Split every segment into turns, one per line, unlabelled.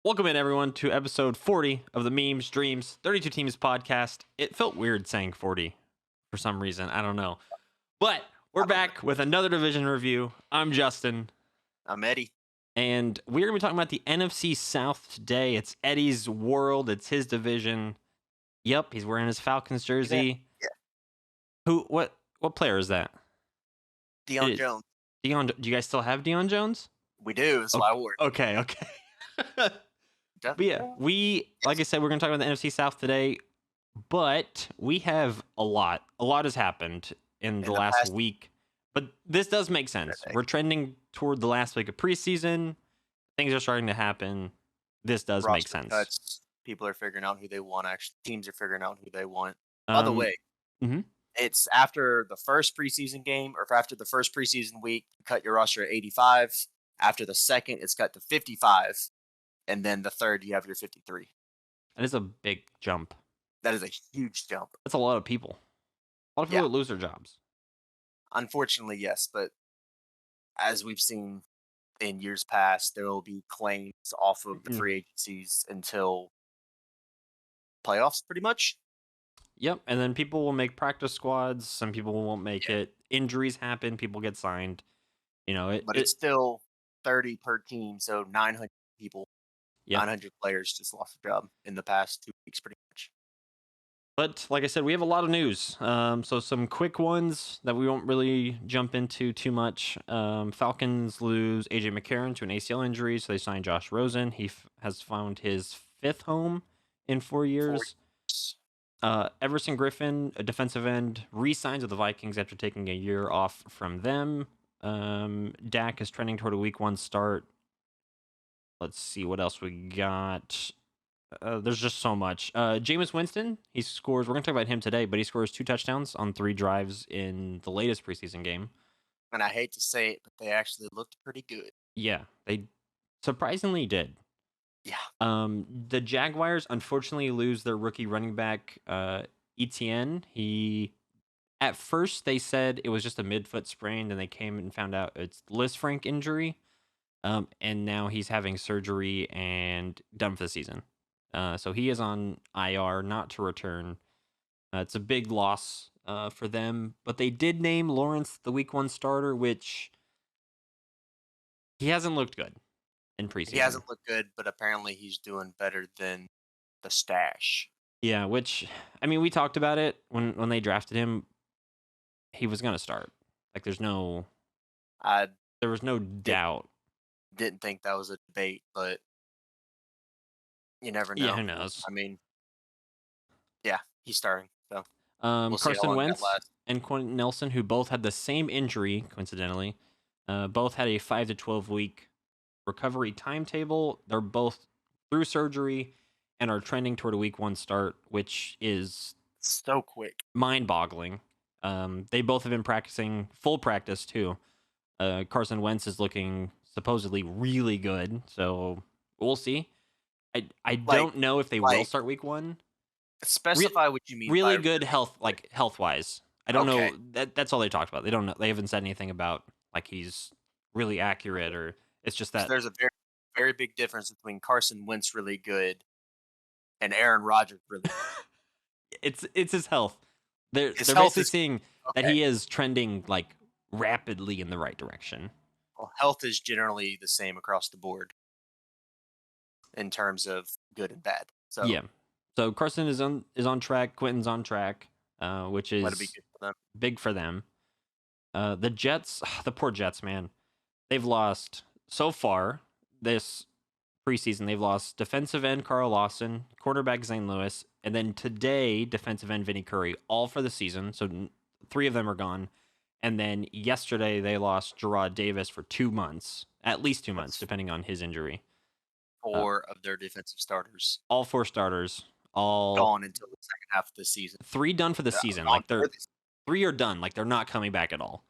Welcome in, everyone, to episode 40 of the Memes, Dreams, 32 Teams podcast. It felt weird saying 40 for some reason. I don't know. But we're back with another division review. I'm Justin.
I'm Eddie.
And we're going to be talking about the NFC South today. It's Eddie's world. It's his division. Yep, he's wearing his Falcons jersey.
Yeah.
What player is that?
Deion Jones.
Do you guys still have Deion Jones?
We do. That's why I wore it.
Okay. But yeah, like I said, we're going to talk about the NFC South today, but we have a lot. A lot has happened in the last week, but this does make sense. We're trending toward the last week of preseason. Things are starting to happen. This does make sense.
Cuts. People are figuring out who they want. Actually, teams are figuring out who they want. By the way, it's after the first preseason game or after the first preseason week, you cut your roster at 85. After the second, it's cut to 55. And then the third, you have your 53.
That is a big jump.
That is a huge jump.
That's a lot of people. A lot of people that lose their jobs.
Unfortunately, yes. But as we've seen in years past, there will be claims off of the free agencies until playoffs, pretty much.
Yep. And then people will make practice squads. Some people won't make it. Injuries happen. People get signed.
But it's still 30 per team. So 900 people.
Yep.
900 players just lost their job in the past 2 weeks, pretty much.
But like I said, we have a lot of news. So some quick ones that we won't really jump into too much. Falcons lose A.J. Mccarron to an ACL injury, so they signed Josh Rosen. He has found his 5th home in 4 years. Everson Griffin, a defensive end, re-signs with the Vikings after taking a year off from them. Dak is trending toward a week 1 start. Let's see what else we got. There's just so much. Jameis Winston, he scores. We're going to talk about him today, but he scores 2 touchdowns on 3 drives in the latest preseason game.
And I hate to say it, but they actually looked pretty good.
Yeah, they surprisingly did.
Yeah.
The Jaguars, unfortunately, lose their rookie running back, Etienne. At first, they said it was just a midfoot sprain, and they came and found out it's Lisfranc injury. And now he's having surgery and done for the season. So he is on IR, not to return. It's a big loss for them. But they did name Lawrence the week 1 starter, which he hasn't looked good in preseason.
He hasn't looked good, but apparently he's doing better than the stash.
Yeah, which, I mean, we talked about it when they drafted him. He was going to start. Like, there was no doubt.
Didn't think that was a debate, but you never know.
Yeah, who knows?
I mean, yeah, he's starting. So
Carson Wentz and Quentin Nelson, who both had the same injury, coincidentally, both had a 5 to 12 week recovery timetable. They're both through surgery and are trending toward a week 1 start, which is
so quick,
mind-boggling. They both have been practicing full practice too. Carson Wentz is looking supposedly really good, so we'll see. I don't know if they will start week 1.
Specify what you mean.
Really good health-wise. I don't know. That's all they talked about. They don't know. They haven't said anything about like he's really accurate, or it's just that
there's a very, very big difference between Carson Wentz really good and Aaron Rodgers really good.
It's his health. They're basically seeing that he is trending like rapidly in the right direction.
Well, health is generally the same across the board in terms of good and bad. So
yeah. So Carson is on track. Quentin's on track, which is big for them. The Jets, the poor Jets, man. They've lost so far this preseason. They've lost defensive end Carl Lawson, quarterback Zane Lewis, and then today defensive end Vinny Curry, all for the season. So 3 of them are gone. And then yesterday they lost Gerard Davis for 2 months, at least 2 months, depending on his injury.
4 of their defensive starters.
All 4 starters. All
gone until the second half of the season.
3 done for the season. Like 3 are done. Like they're not coming back at all.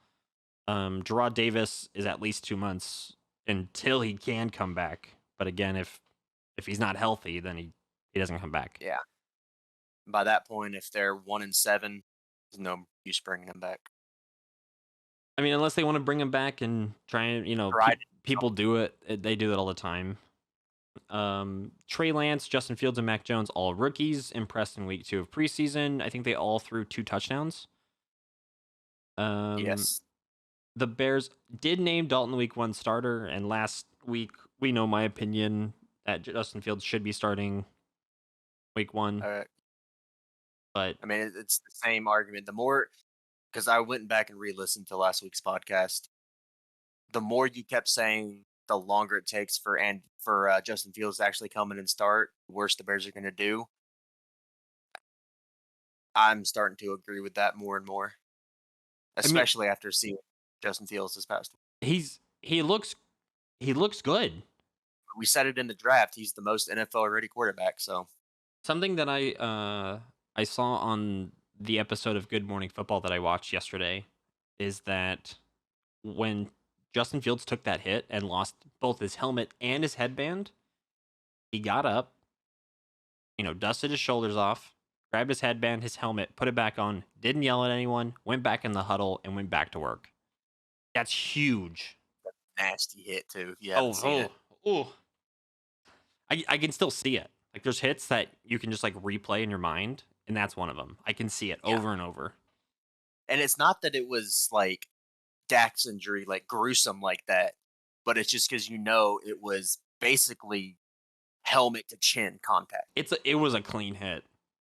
Gerard Davis is at least 2 months until he can come back. But again, if he's not healthy, then he doesn't come back.
Yeah. By that point, if they're 1-7, there's no use bringing him back.
I mean, unless they want to bring him back and try and, people do it. They do it all the time. Trey Lance, Justin Fields, and Mac Jones, all rookies, impressed in week 2 of preseason. I think they all threw 2 touchdowns.
Yes.
The Bears did name Dalton the week 1 starter, and last week we know my opinion that Justin Fields should be starting week 1. But
I mean, it's the same argument. The more, because I went back and re-listened to last week's podcast, the more you kept saying, the longer it takes for Justin Fields to actually come in and start, the worse the Bears are going to do. I'm starting to agree with that more and more,
I mean,
especially after seeing Justin Fields this past week.
he looks good.
We said it in the draft. He's the most NFL ready quarterback. So
Something that I saw on the episode of Good Morning Football that I watched yesterday is that when Justin Fields took that hit and lost both his helmet and his headband, he got up, dusted his shoulders off, grabbed his headband, his helmet, put it back on, didn't yell at anyone, went back in the huddle, and went back to work. That's huge.
nasty hit too. If you haven't seen it.
Oh. I can still see it. Like there's hits that you can just like replay in your mind, and that's one of them. I can see it over and over.
And it's not that it was like Dak's injury, like gruesome like that, but it's just because it was basically helmet to chin contact.
It was a clean hit.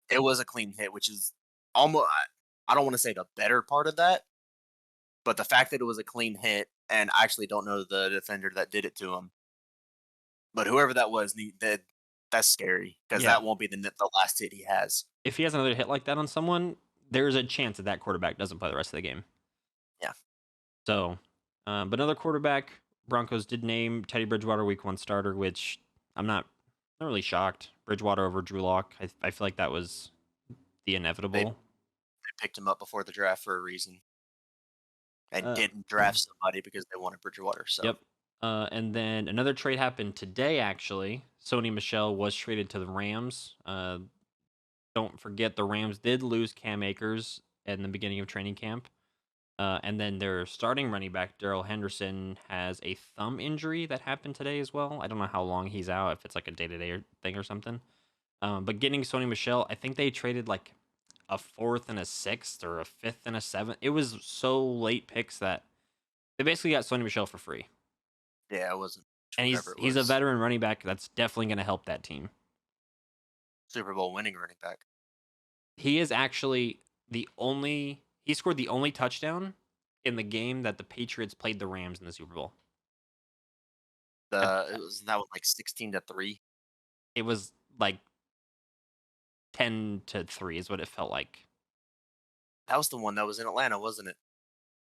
It was a clean hit, which is almost, I don't want to say the better part of that, but the fact that it was a clean hit, and I actually don't know the defender that did it to him, but whoever that was, that's scary because that won't be the last hit he has.
If he has another hit like that on someone, there's a chance that quarterback doesn't play the rest of the game.
Yeah.
So, but another quarterback, Broncos did name Teddy Bridgewater week 1 starter, which I'm not really shocked. Bridgewater over Drew Lock. I feel like that was the inevitable.
They picked him up before the draft for a reason, and didn't draft somebody because they wanted Bridgewater. So.
Yep. And then another trade happened today, actually. Sony Michel was traded to the Rams. Don't forget, the Rams did lose Cam Akers in the beginning of training camp. And then their starting running back, Darrell Henderson, has a thumb injury that happened today as well. I don't know how long he's out, if it's like a day-to-day thing or something. But getting Sony Michel, I think they traded like a 4th and a 6th or a 5th and a 7th. It was so late picks that they basically got Sony Michel for free.
Yeah, it wasn't.
And he's a veteran running back that's definitely going to help that team.
Super Bowl winning running back.
He is actually he scored the only touchdown in the game that the Patriots played the Rams in the Super Bowl.
It was that one like 16-3.
It was like 10-3 is what it felt like.
That was the one that was in Atlanta, wasn't it?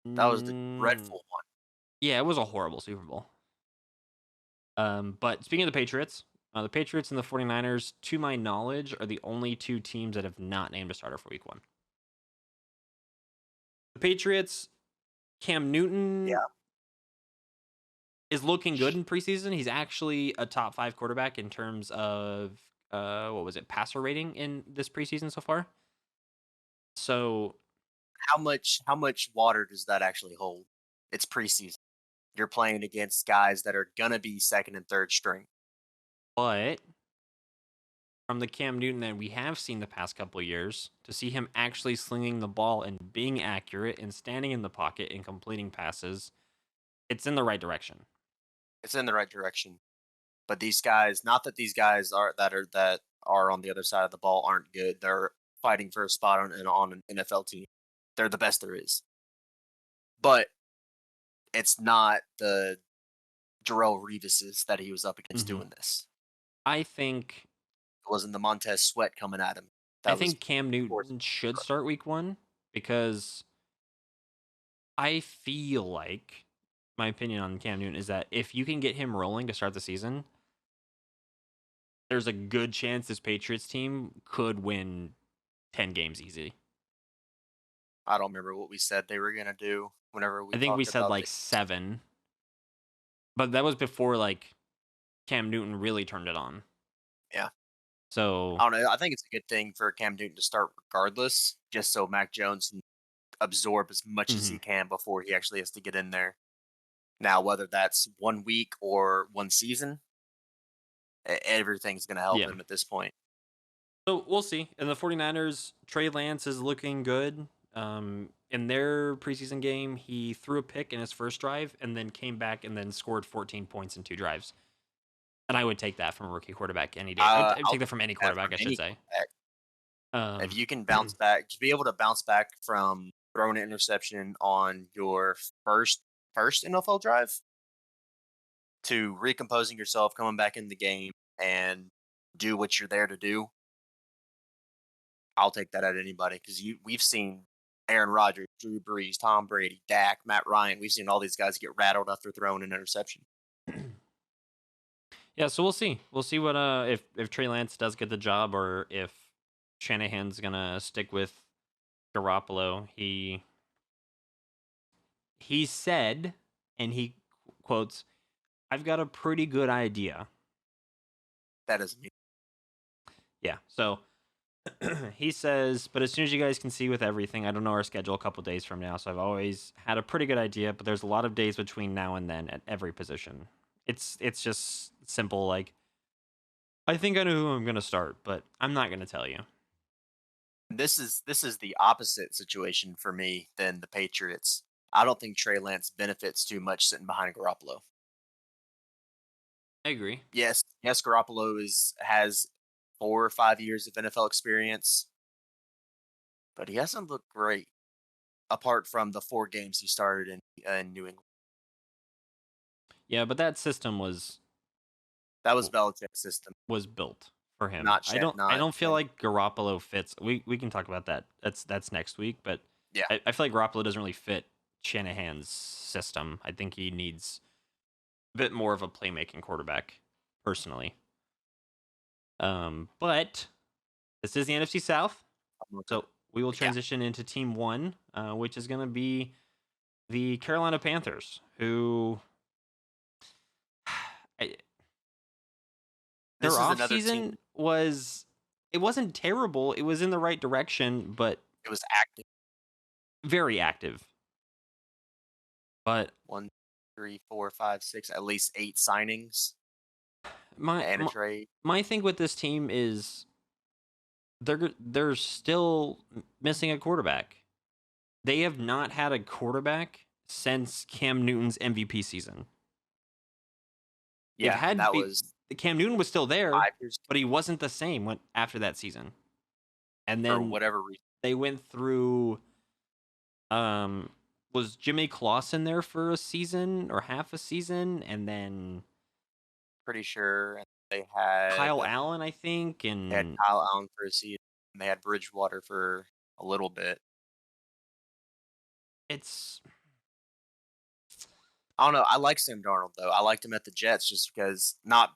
That was the dreadful one.
Yeah, it was a horrible Super Bowl. But speaking of the Patriots and the 49ers, to my knowledge, are the only 2 teams that have not named a starter for week 1. The Patriots, Cam Newton is looking good in preseason. He's actually a top 5 quarterback in terms of passer rating in this preseason so far. So
how much water does that actually hold? It's preseason. You're playing against guys that are gonna be second and third string.
But from the Cam Newton that we have seen the past couple of years, to see him actually slinging the ball and being accurate and standing in the pocket and completing passes, it's in the right direction.
It's in the right direction. But these guys, not that these guys are on the other side of the ball aren't good. They're fighting for a spot on an NFL team. They're the best there is. But it's not the Darrelle Revises that he was up against doing this.
I think
it wasn't the Montez Sweat coming at him.
I think Cam Newton should start week 1 because I feel like my opinion on Cam Newton is that if you can get him rolling to start the season, there's a good chance this Patriots team could win 10 games easy.
I don't remember what we said they were going to do whenever we
I think we said like 7. But that was before like Cam Newton really turned it on.
Yeah.
So
I don't know. I think it's a good thing for Cam Newton to start regardless, just so Mac Jones can absorb as much as he can before he actually has to get in there. Now, whether that's 1 week or 1 season, everything's going to help
Yeah.
him at this point.
So we'll see. And the 49ers, Trey Lance is looking good. In their preseason game, he threw a pick in his first drive and then came back and then scored 14 points in 2 drives. And I would take that from a rookie quarterback any day. I'd
I'll
take that from any
take that
quarterback,
from
I should
any
say.
quarterback. If you can bounce back, to be able to bounce back from throwing an interception on your first NFL drive to recomposing yourself, coming back in the game, and do what you're there to do, I'll take that at anybody because we've seen Aaron Rodgers, Drew Brees, Tom Brady, Dak, Matt Ryan. We've seen all these guys get rattled after throwing an interception.
Yeah, so we'll see. We'll see what if Trey Lance does get the job or if Shanahan's gonna stick with Garoppolo. He said, and he quotes, "I've got a pretty good idea."
That doesn't mean.
Yeah, so he says, but as soon as you guys can see with everything, I don't know our schedule a couple days from now, so I've always had a pretty good idea, but there's a lot of days between now and then at every position. It's just simple, like, I think I know who I'm going to start, but I'm not going to tell you.
This is the opposite situation for me than the Patriots. I don't think Trey Lance benefits too much sitting behind Garoppolo.
I agree.
Yes, Garoppolo has 4 or 5 years of NFL experience, but he hasn't looked great apart from the 4 games he started in New England.
Yeah, but that system was
Belichick's system.
Was built for him.
Not
I don't feel like Garoppolo fits. We can talk about that. That's next week, but
yeah,
I feel like Garoppolo doesn't really fit Shanahan's system. I think he needs a bit more of a playmaking quarterback, personally. But this is the NFC South, so we will transition into Team 1, which is going to be the Carolina Panthers, who their offseason wasn't terrible. It was in the right direction, but
it was active.
Very active. But
1, 3, 4, 5, 6, at least 8 signings. And a trade.
My thing with this team is they're still missing a quarterback. They have not had a quarterback since Cam Newton's MVP season.
Yeah,
Cam Newton was still there, but he wasn't the same after that season. And then
for whatever reason,
they went through. Was Jimmy Clausen there for a season or half a season, and then
pretty sure they had
Kyle Allen, I think, and
they had Kyle Allen for a season. And they had Bridgewater for a little bit. I don't know. I like Sam Darnold though. I liked him at the Jets just because not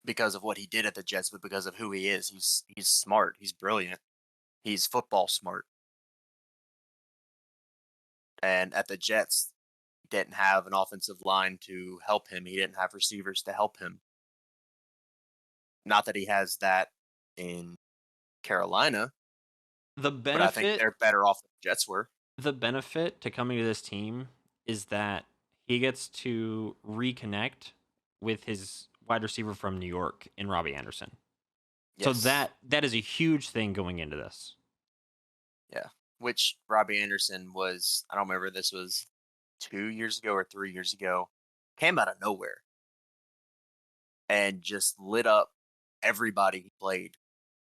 because of what he did at the Jets, but because of who he is. He's smart. He's brilliant. He's football smart. And at the Jets, he didn't have an offensive line to help him. He didn't have receivers to help him. Not that he has that in Carolina. But I think they're better off than the Jets were.
The benefit to coming to this team is that he gets to reconnect with his wide receiver from New York in Robbie Anderson. Yes. So that is a huge thing going into this.
Yeah. Which Robbie Anderson was, I don't remember, this was 2 years ago or 3 years ago, came out of nowhere and just lit up everybody he played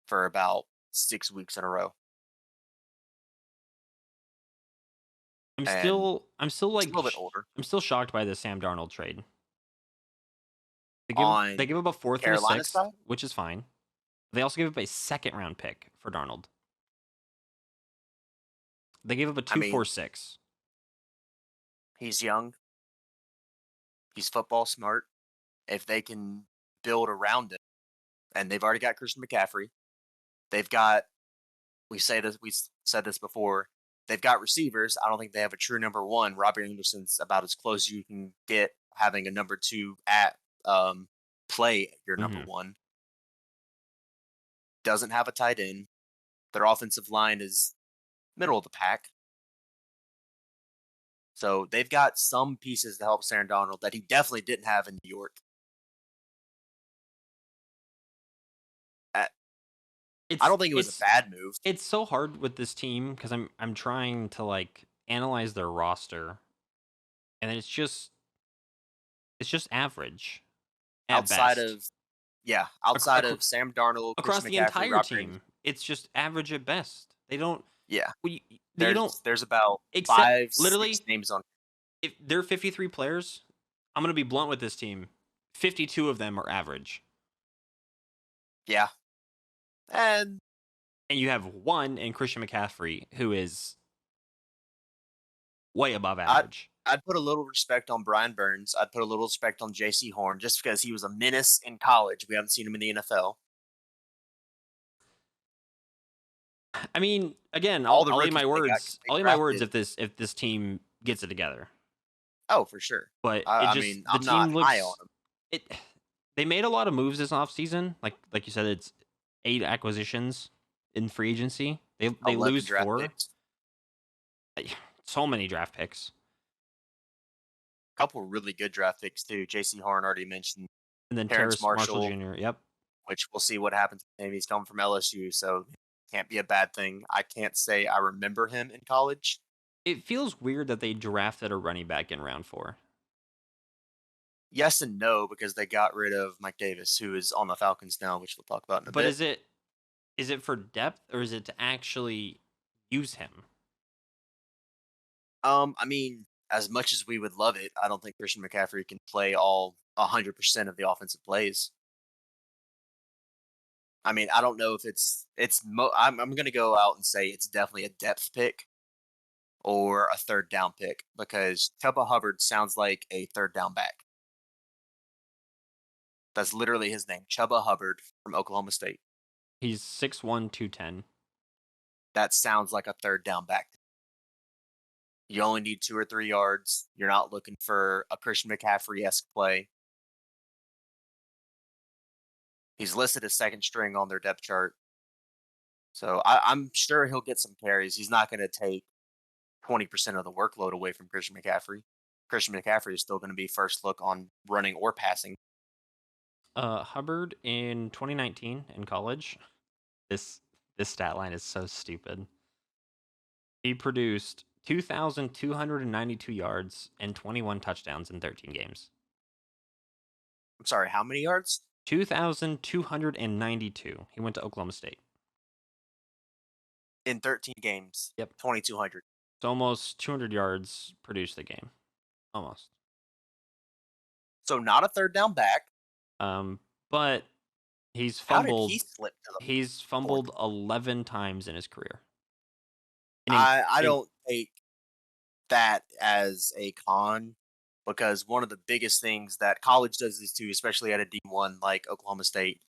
for about 6 weeks in a row.
I'm still like
a little bit older.
I'm still shocked by the Sam Darnold trade. They give up a 4th and a 6th, which is fine. They also gave up a 2nd-round pick for Darnold. They gave up a 2-4-6.
He's young. He's football smart. If they can build around it, and they've already got Christian McCaffrey, they've got. We said this before. They've got receivers. I don't think they have a true number 1. Robbie Anderson's about as close as you can get having a number 2 at play your number 1. Doesn't have a tight end. Their offensive line is middle of the pack. So they've got some pieces to help Sam Darnold that he definitely didn't have in New York. I
It's
don't think it was a bad move.
it's so hard with this team because I'm trying to like analyze their roster, and it's just average at
Outside
best.
of
Ac-
outside
ac-
of Sam Darnold,
Across
Christian
the
McCaffrey,
entire
Robbie Anderson.
team, it's just average at best. They don't
Yeah,
we you don't
there's about
except
5, 6
literally
names on.
if there are 53 players, I'm gonna be blunt with this team. 52 of them are average,
Yeah, and
and you have one in Christian McCaffrey who is way above
I
average.
I'd put a little respect on Brian Burns. I'd put a little respect on J.C. Horn just because he was a menace in college. We haven't seen him in the NFL.
I mean, again,
All the
I'll eat
rookies
my
they got
words.
'cause they
I'll eat my words
drafted.
if this team gets it together.
Oh, for sure.
But it
I
just
mean,
the
I'm not
team
high on
looks
him.
it. They made a lot of moves this offseason. Like you said, it's 8 acquisitions in free agency. They
11
lose
draft
4.
picks.
So many draft picks.
Couple really good draft picks too. J.C. Horn already mentioned.
And then
Terrence
Terrace Marshall
Marshall,
Jr. Yep.
which we'll see what happens with him. He's coming from LSU, so can't be a bad thing. I can't say I remember him in college.
It feels weird that they drafted a running back in round 4.
Yes and no, because they got rid of Mike Davis, who is on the Falcons now, which we'll talk about in a
But
bit.
is it for depth or is it to actually use him?
I mean, as much as we would love it, I don't think Christian McCaffrey can play all 100% of the offensive plays. I mean, I don't know if I'm going to go out and say it's definitely a depth pick or a third down pick because Chuba Hubbard sounds like a third down back. That's literally his name, Chuba Hubbard from Oklahoma State.
He's 6'1", 210.
That sounds like a third down back. You only need 2 or 3 yards. You're not looking for a Christian McCaffrey-esque play. He's listed as second string on their depth chart. So I'm sure he'll get some carries. He's not going to take 20% of the workload away from Christian McCaffrey. Christian McCaffrey is still going to be first look on running or passing.
Hubbard in 2019 in college. This stat line is so stupid. He produced 2,292 yards and 21 touchdowns in 13 games.
I'm sorry, how many yards?
2,292. He went to Oklahoma State.
In 13 games.
Yep.
2,200.
It's almost 200 yards produced a game. Almost.
So not a third down back.
But he's
How
fumbled.
did he slip to the
He's fumbled 11 times in his career.
I don't take that as a con because one of the biggest things that college does this too, especially at a D1 like Oklahoma State,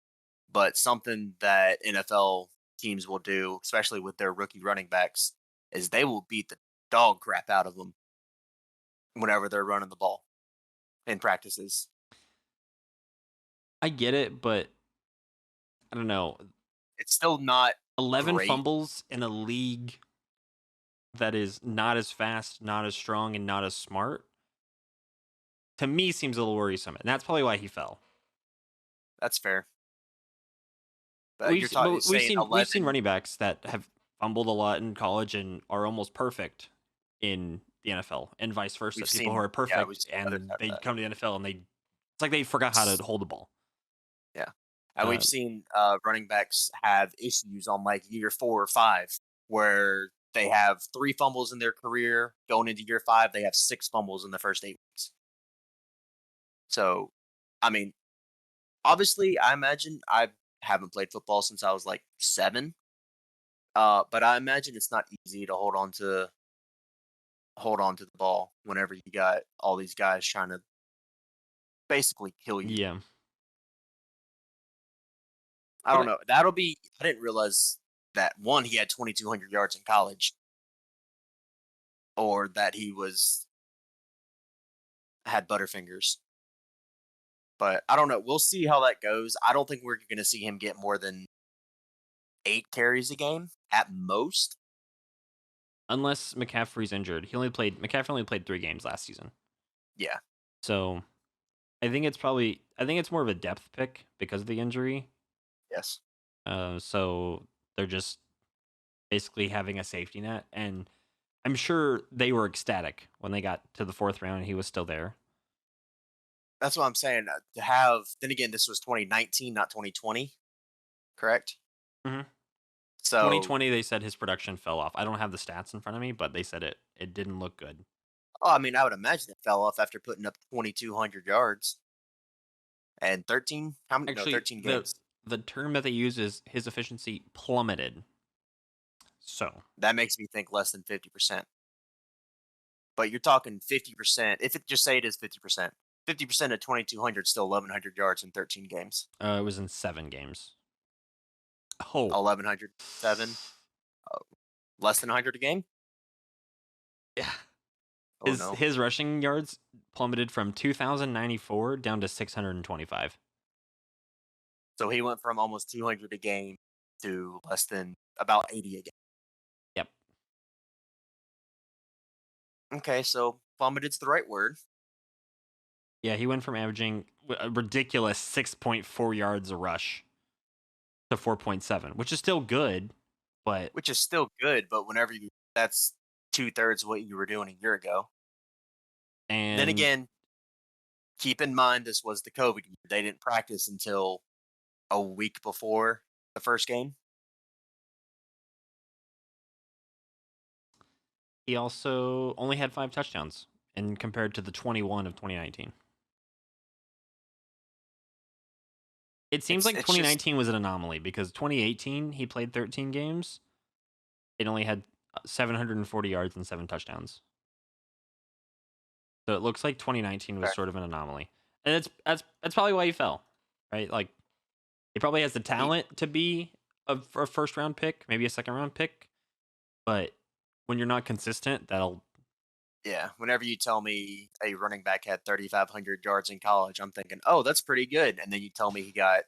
but something that NFL teams will do, especially with their rookie running backs, is they will beat the dog crap out of them whenever they're running the ball in practices.
I get it, but I don't know.
It's still not
11
great.
fumbles in a league that is not as fast, not as strong, and not as smart, to me seems a little worrisome. And that's probably why he fell.
That's fair. But
We've
we've
seen running backs that have fumbled a lot in college and are almost perfect in the NFL, and vice versa. People who are perfect and they come to the NFL and it's like they forgot how to hold the ball.
Yeah. And we've seen running backs have issues on like year 4 or 5 where they have 3 fumbles in their career. Going into year 5, they have 6 fumbles in the first 8 weeks. So, I mean, obviously, I imagine I haven't played football since I was like 7. But I imagine it's not easy to hold on to the ball whenever you got all these guys trying to basically kill you.
Yeah.
I don't know. I didn't realize that one, he had 2,200 yards in college, or that he had butterfingers. But I don't know. We'll see how that goes. I don't think we're going to see him get more than 8 carries a game at most.
Unless McCaffrey's injured. McCaffrey only played 3 games last season.
Yeah.
So I think it's more of a depth pick because of the injury.
Yes.
So they're just basically having a safety net, and I'm sure they were ecstatic when they got to the fourth round and he was still there.
That's what I'm saying. To have then again, this was 2019, not 2020, correct?
Mm-hmm.
So,
2020, they said his production fell off. I don't have the stats in front of me, but they said it didn't look good.
oh, I mean, I would imagine it fell off after putting up 2,200 yards and 13. How many? No,
Actually,
13
the
games.
the term that they use is his efficiency plummeted. So
That makes me think less than 50%. But you're talking 50%. If it just say it is 50%, 50% of 2,200 is still 1,100 yards in 13 games.
it was in 7 games. Oh,
1,100, 7, less than 100 a game.
yeah.
Oh
His
no.
his rushing yards plummeted from 2,094 down to 625.
So he went from almost 200 a game to less than about 80 a game.
Yep.
Okay, so plummeted's the right word.
Yeah, he went from averaging a ridiculous 6.4 yards a rush to 4.7, which is still good, but
Which is still good, but that's 2/3 what you were doing a year ago. Then
and
again, keep in mind this was the COVID year. They didn't practice until a week before the first game.
he also only had 5 touchdowns and compared to the 21 of 2019. It seems like
It's just
2019 was an anomaly because 2018 he played 13 games. It only had 740 yards and 7 touchdowns. So it looks like 2019 was
okay.
sort of an anomaly, and that's probably why he fell, right? Like he probably has the
He
talent to be a first round pick, maybe a second round pick, but when you're not consistent, that'll
Yeah, whenever you tell me a running back had 3,500 yards in college, I'm thinking, "Oh, that's pretty good." And then you tell me he got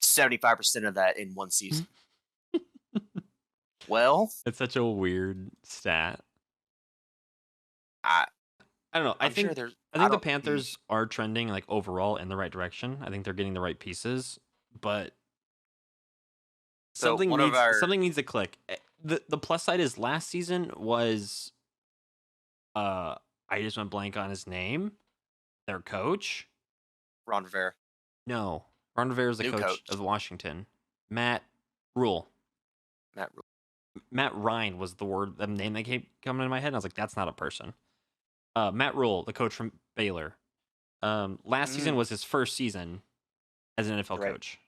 75% of that in one season. Well,
it's such a weird stat.
I
I don't know. I
I'm sure
think
there's
I
I
think the
don't
Panthers are trending like overall in the right direction. I think they're getting the right pieces, but
so one of our
something needs to click. The plus side is last season was I just went blank on his name. Their coach?
Ron Rivera,
No. Ron Rivera is the
new
coach
coach,
of Washington. Matt Rule.
Matt Rule.
Matt Ryan was the name that came coming in my head. And I was like, that's not a person. Matt Rule, the coach from Baylor. Last season
Mm,
was his first season as an NFL
right.
coach.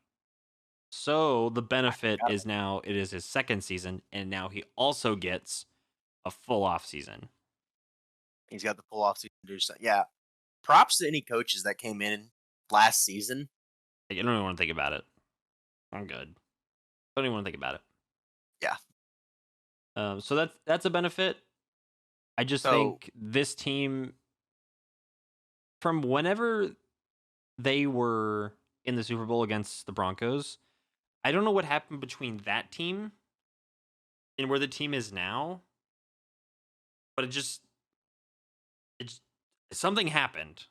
So the
I
benefit
forgot
is
about
now it is his second season, and now he also gets a full off season.
he's got the full off season to do so. Yeah, props to any coaches that came in last season.
Like, I don't even want to think about it. I'm good. Don't even want to think about it.
Yeah.
So that's a benefit. I just
So
think this team, from whenever they were in the Super Bowl against the Broncos, I don't know what happened between that team and where the team is now, but it's something happened.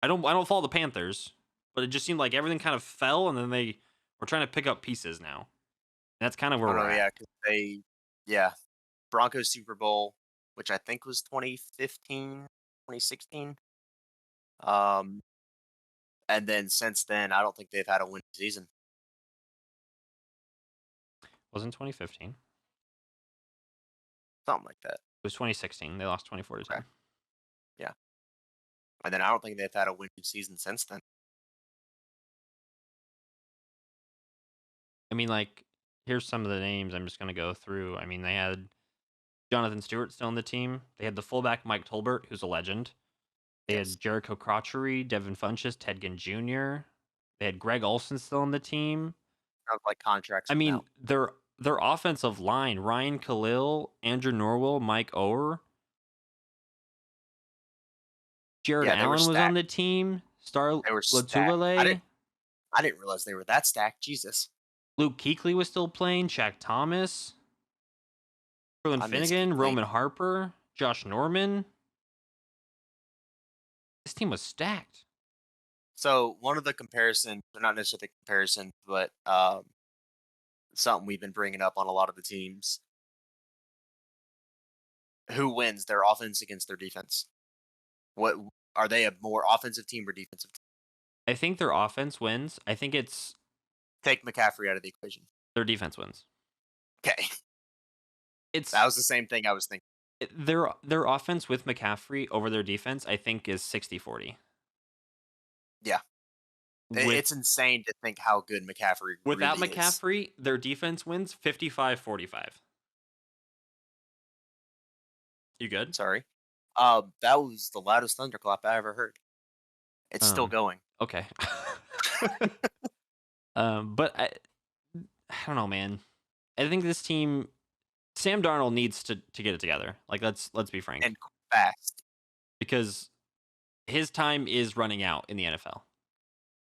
I don't follow the Panthers, but it just seemed like everything kind of fell, and then they were trying to pick up pieces now. That's kind of where
oh
we're
no,
at.
yeah, because yeah, Broncos Super Bowl, which I think was 2015, 2016. Um, and then since then, I don't think they've had a winning season.
Wasn't 2015? It
Something like that.
was 2016. They lost 24 to
Okay.
10.
Yeah. And then I don't think they've had a winning season since then.
I mean, like, here's some of the names I'm just gonna go through. I mean, they had Jonathan Stewart still on the team. They had the fullback Mike Tolbert, who's a legend. They
Yes.
had Jericho Crotchery, Devin Funchess, Ted Ginn Jr. They had Greg Olson still on the team.
Sounds like contracts
I
went
mean,
out.
their offensive line: Ryan Khalil, Andrew Norwell, Mike Oher, Jared
Yeah, they were
Allen was on
stacked.
the team. Star
They were stacked.
Latulele,
I didn't realize they were that stacked. Jesus.
Luke Kuechly was still playing. Shaq Thomas, Erlen
I miss
Finnegan,
Kuechly.
Roman Harper, Josh Norman. This team was stacked.
So one of the comparisons, or not necessarily the comparison, but something we've been bringing up on a lot of the teams. Who wins their offense against their defense? What are they, a more offensive team or defensive team?
I think their offense wins. I think it's
Take McCaffrey out of the equation.
their defense wins.
Okay.
That
was the same thing I was thinking.
Their offense with McCaffrey over their defense, I think, is 60-40.
Yeah. It's insane to think how good McCaffrey
without
really
McCaffrey,
is.
their defense wins 55-45. You good?
Sorry. That was the loudest thunderclap I ever heard. It's still going.
Okay. But I don't know, man. I think this team, Sam Darnold needs to get it together. Like, let's be frank.
And fast.
Because his time is running out in the NFL.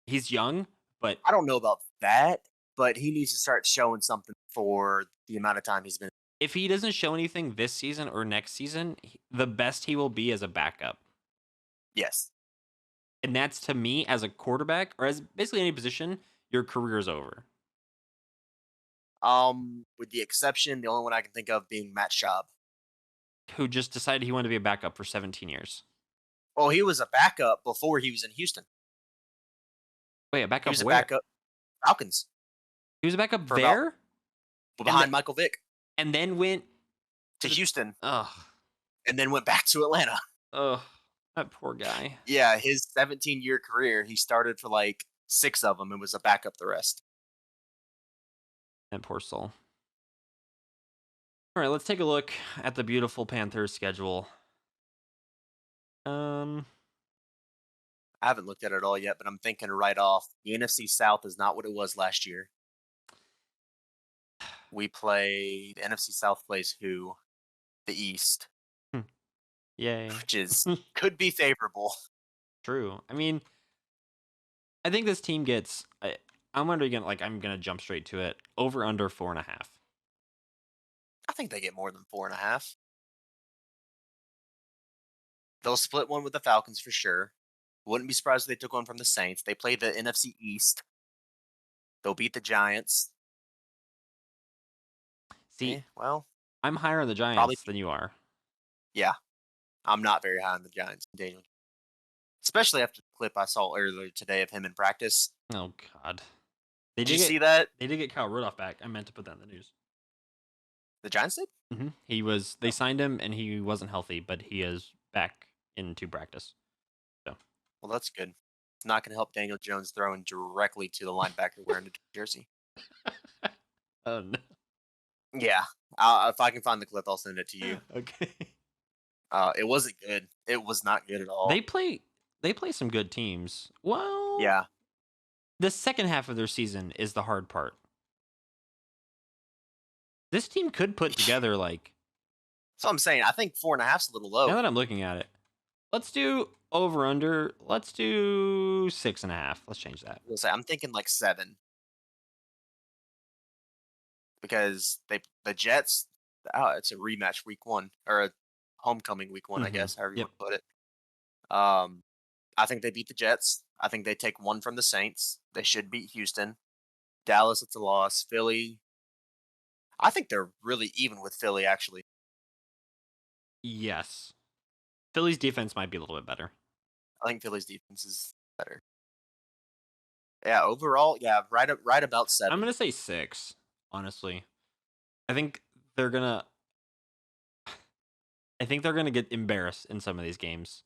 He's young, but
I don't know about that, but he needs to start showing something for the amount of time he's been.
If he doesn't show anything this season or next season, the best he will be as a backup.
Yes.
And that's, to me, as a quarterback, or as basically any position, your career is over.
With the exception, the only one I can think of being Matt Schaub,
who just decided he wanted to be a backup for 17 years.
Well, he was a backup before he was in Houston.
Wait, a backup
He was
where?
a backup Falcons.
He was a backup there?
Behind Michael Vick.
And then went
to Houston.
Ugh.
And then went back to Atlanta.
Ugh. That poor guy.
Yeah, his 17-year career, he started for like 6 of them and was a backup the rest.
That poor soul. All right, let's take a look at the beautiful Panthers schedule.
I haven't looked at it all yet, but I'm thinking right off, the NFC South is not what it was last year. The NFC South plays who? The East.
Yay.
Which could be favorable.
True. I mean, I think this team gets, I'm going to jump straight to it. Over under 4.5.
I think they get more than 4.5. They'll split one with the Falcons for sure. Wouldn't be surprised if they took one from the Saints. They play the NFC East. They'll beat the Giants.
See,
well,
I'm higher on the Giants than you are.
Yeah. I'm not very high on the Giants, Daniel. Especially after the clip I saw earlier today of him in practice.
Oh, God.
Did you see that?
They did get Kyle Rudolph back. I meant to put that in the news.
The Giants did?
Mm-hmm. They signed him, and he wasn't healthy, but he is back into practice. So,
well, that's good. It's not going to help Daniel Jones throwing directly to the linebacker wearing the jersey.
Oh, no.
Yeah. If I can find the clip, I'll send it to you.
Okay.
It wasn't good. It was not good at all.
They play some good teams. Well,
yeah.
The second half of their season is the hard part. This team could put together like.
So I'm saying, I think 4.5's a little low.
Now that I'm looking at it, let's do over under. Let's do 6.5. Let's change that.
I'm thinking like 7. Because the Jets, it's a rematch week 1 or a homecoming week 1, I guess, however you want to put it. I think they beat the Jets. I think they take 1 from the Saints. They should beat Houston. Dallas, it's a loss. Philly, I think they're really even with Philly, actually.
Yes. Philly's defense might be a little bit better.
I think Philly's defense is better. Yeah, overall, right about 7.
I'm going to say 6, honestly. I think they're going to get embarrassed in some of these games.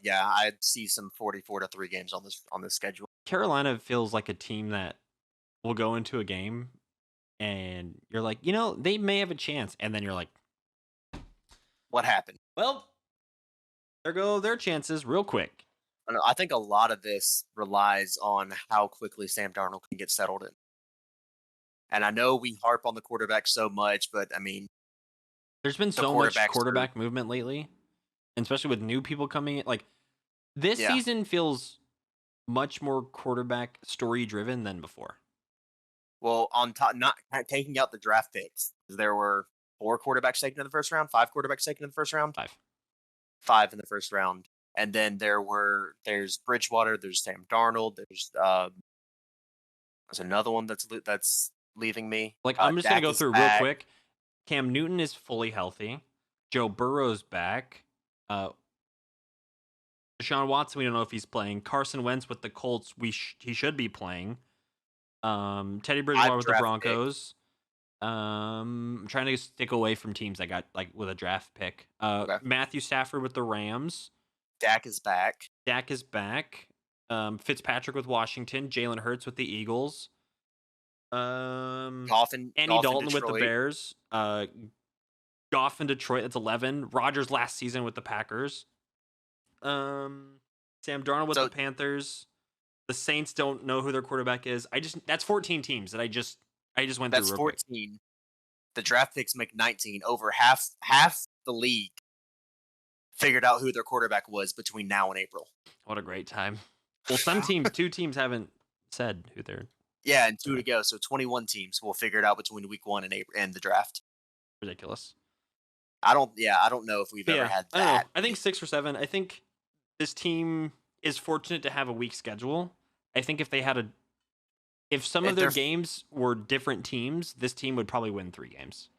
Yeah, I'd see some 44-3 games on this schedule.
Carolina feels like a team that will go into a game and you're like, they may have a chance, and then you're like,
what happened?
Well, there go their chances real quick.
I think a lot of this relies on how quickly Sam Darnold can get settled in. And I know we harp on the quarterback so much, but I mean,
there's been so much quarterback movement lately, especially with new people coming in. Like, this season feels much more quarterback story driven than before.
Well, on top, not taking out the draft picks, there were 4 quarterbacks taken in the first round, 5 quarterbacks taken in the first round, 5 in the first round, and then there's Bridgewater, there's Sam Darnold, there's another one that's leaving me.
Like, I'm just going
Dak
to go
is
through real
back.
quick. Cam Newton is fully healthy. Joe Burrow's back. Deshaun Watson, we don't know if he's playing. Carson Wentz with the Colts, he should be playing. Teddy Bridgewater with the Broncos. I'm trying to stick away from teams that got like with a draft pick.
Okay.
Matthew Stafford with the Rams.
Dak is back.
Fitzpatrick with Washington. Jalen Hurts with the Eagles. Andy Dalton with the Bears. Goff in Detroit. That's 11. Rodgers last season with the Packers. Sam Darnold with the Panthers. The Saints don't know who their quarterback is. That's 14 teams that I just went through.
That's 14. Quick. The draft picks make 19. Over half the league figured out who their quarterback was between now and April.
What a great time. Well, two teams haven't said who they're.
Yeah, and 2 to go. So 21 teams will figure it out between week 1 and the draft.
Ridiculous.
I don't know if we've ever had that.
I think 6 or 7. I think this team is fortunate to have a weak schedule. I think if some of their games were different teams, this team would probably win 3 games.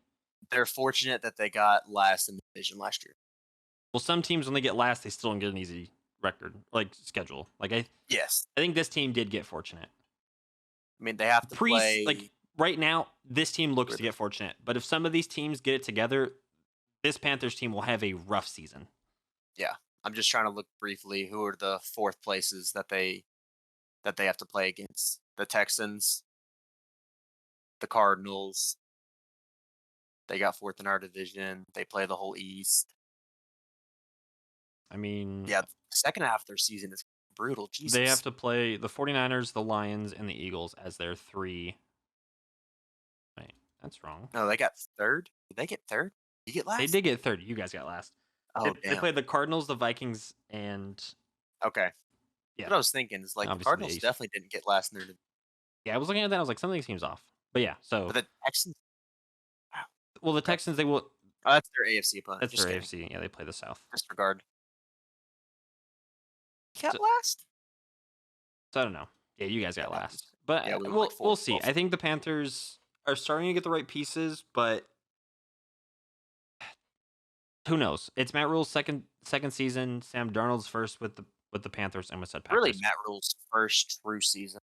They're fortunate that they got last in the division last year.
Well, some teams, when they get last, they still don't get an easy record, like schedule. I think this team did get fortunate.
I mean, they have to play.
Like right now, this team looks to get fortunate. But if some of these teams get it together, this Panthers team will have a rough season.
Yeah, I'm just trying to look briefly. Who are the 4th places that they have to play against? The Texans, the Cardinals. They got 4th in our division. They play the whole East.
I mean,
yeah, the second half of their season is brutal. Jesus.
They have to play the 49ers, the Lions, and the Eagles as their 3. Wait, that's wrong.
No, they got 3rd. Did they get 3rd? You get last?
They did get 3rd. You guys got last.
Oh,
they played the Cardinals, the Vikings, and...
Okay. Yeah. What I was thinking is, like, the Cardinals definitely didn't get last in their...
Yeah, I was looking at that. I was like, something seems off. But yeah, so...
But the Texans...
Wow. Well, the Texans, they will...
Oh, that's their AFC opponent.
That's their AFC. Yeah, they play the South.
Disregard. You got last?
So I don't know. Yeah, you guys got last. But yeah, we'll see. I think the Panthers are starting to get the right pieces, but... Who knows? It's Matt Rule's second season. Sam Darnold's first with the Panthers, and with said Packers.
Really, Matt Rule's first true season.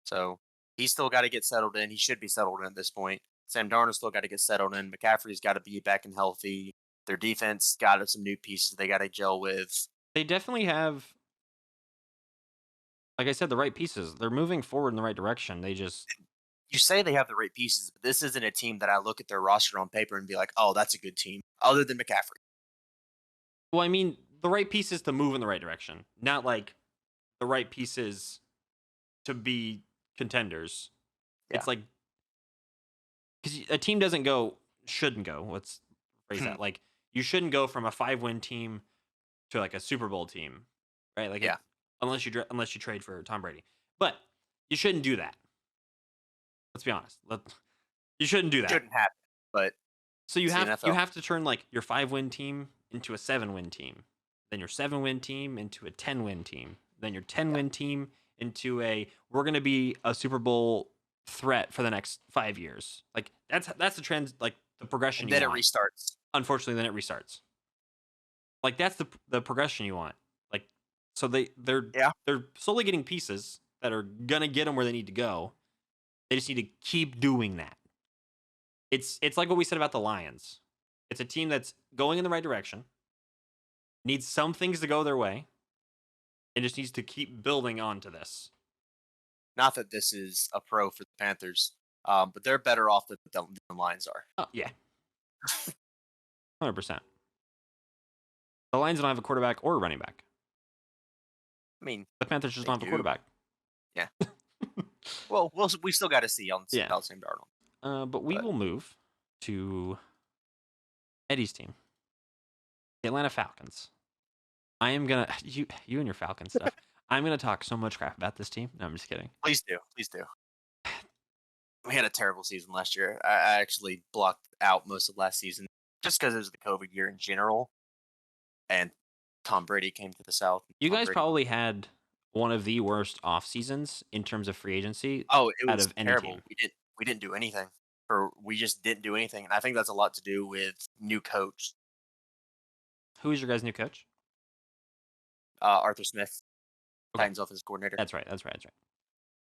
So he's still got to get settled in. He should be settled in at this point. Sam Darnold's still got to get settled in. McCaffrey's got to be back and healthy. Their defense got some new pieces they got to gel with.
They definitely have, like I said, the right pieces. They're moving forward in the right direction. They just...
You say they have the right pieces, but this isn't a team that I look at their roster on paper and be like, oh, that's a good team, other than McCaffrey.
Well, I mean, the right pieces to move in the right direction, not like the right pieces to be contenders. Yeah. It's like, because a team shouldn't go, let's phrase that. Like, you shouldn't go from a 5-win team to like a Super Bowl team, right? Like, yeah. Unless you trade for Tom Brady. But you shouldn't do that. Let's be honest. You shouldn't do that.
Shouldn't happen, but
so you have to turn like your 5-win team into a 7-win team, then your 7-win team into a 10-win team, then your 10-win team into we're going to be a Super Bowl threat for the next 5 years. Like that's the trend, like the progression.
And then it restarts.
Unfortunately, then it restarts. Like that's the progression you want. Like so they're slowly getting pieces that are gonna get them where they need to go. They just need to keep doing that. It's like what we said about the Lions. It's a team that's going in the right direction, needs some things to go their way, and just needs to keep building onto this.
Not that this is a pro for the Panthers, but they're better off than the Lions are.
Oh, yeah. 100%. The Lions don't have a quarterback or a running back.
I mean,
the Panthers just don't have a quarterback.
Yeah. Well, we still got to see on Sam Darnold.
But we will move to Eddie's team, the Atlanta Falcons. I am gonna you and your Falcons stuff. I'm gonna talk so much crap about this team. No, I'm just kidding.
Please do. We had a terrible season last year. I actually blocked out most of last season just because it was the COVID year in general, and Tom Brady came to the South.
You guys probably had one of the worst off seasons in terms of free agency
Oh, it
out
was
of any
terrible.
team.
We didn't do anything, or we just didn't do anything, and I think that's a lot to do with new coach,
Who is your guys' new coach?
Arthur Smith,
Okay,
Titans offensive coordinator.
that's right. That's right. That's right.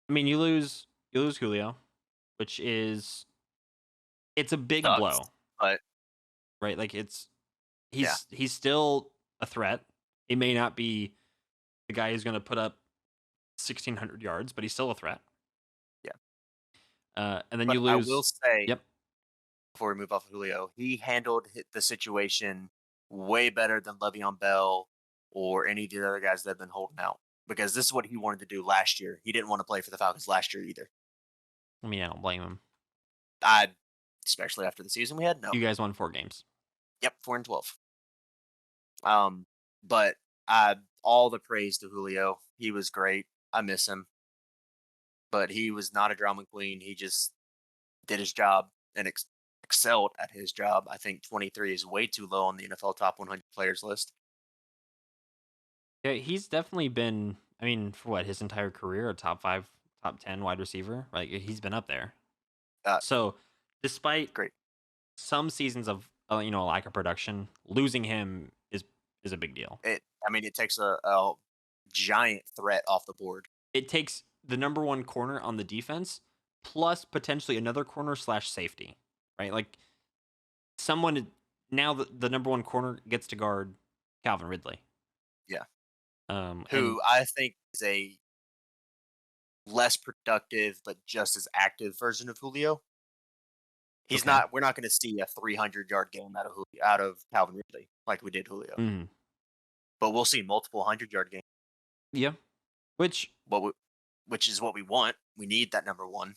I mean, you lose Julio, which is it's a big
Sucks,
blow,
but
right? Like
yeah,
he's still a threat. He may not be the guy who's going to put up 1,600 yards, but he's still a threat.
yeah.
And then
But
you
I will
lose.
say,
Yep.
before we move off of Julio, he handled the situation way better than Le'Veon Bell or any of the other guys that have been holding out. Because this is what he wanted to do last year. He didn't want to play for the Falcons last year either.
I mean, I don't blame him.
I, especially after the season we had, no.
You guys won 4 games.
Yep, 4-12. Um, but I all the praise to Julio. He was great. I miss him, but he was not a drama queen. He just did his job and excelled at his job. I think 23 is way too low on the NFL top 100 players list.
Yeah, he's definitely been. I mean, for what his entire career, a top 5, top 10 wide receiver. Like he's been up there.
Uh,
So, despite
Great.
some seasons of lack of production, losing him is a big deal.
I mean, it takes a giant threat off the board.
It takes the number 1 corner on the defense plus potentially another corner slash safety, right? Like someone now the number 1 corner gets to guard Calvin Ridley.
Yeah.
And
Who I think is a less productive but just as active version of Julio. He's
okay.
not. We're not going to see a 300-yard game out of Calvin Ridley like we did Julio,
Mhm.
but we'll see multiple 100-yard games.
Yeah. Which
Which is what we want. We need that number 1.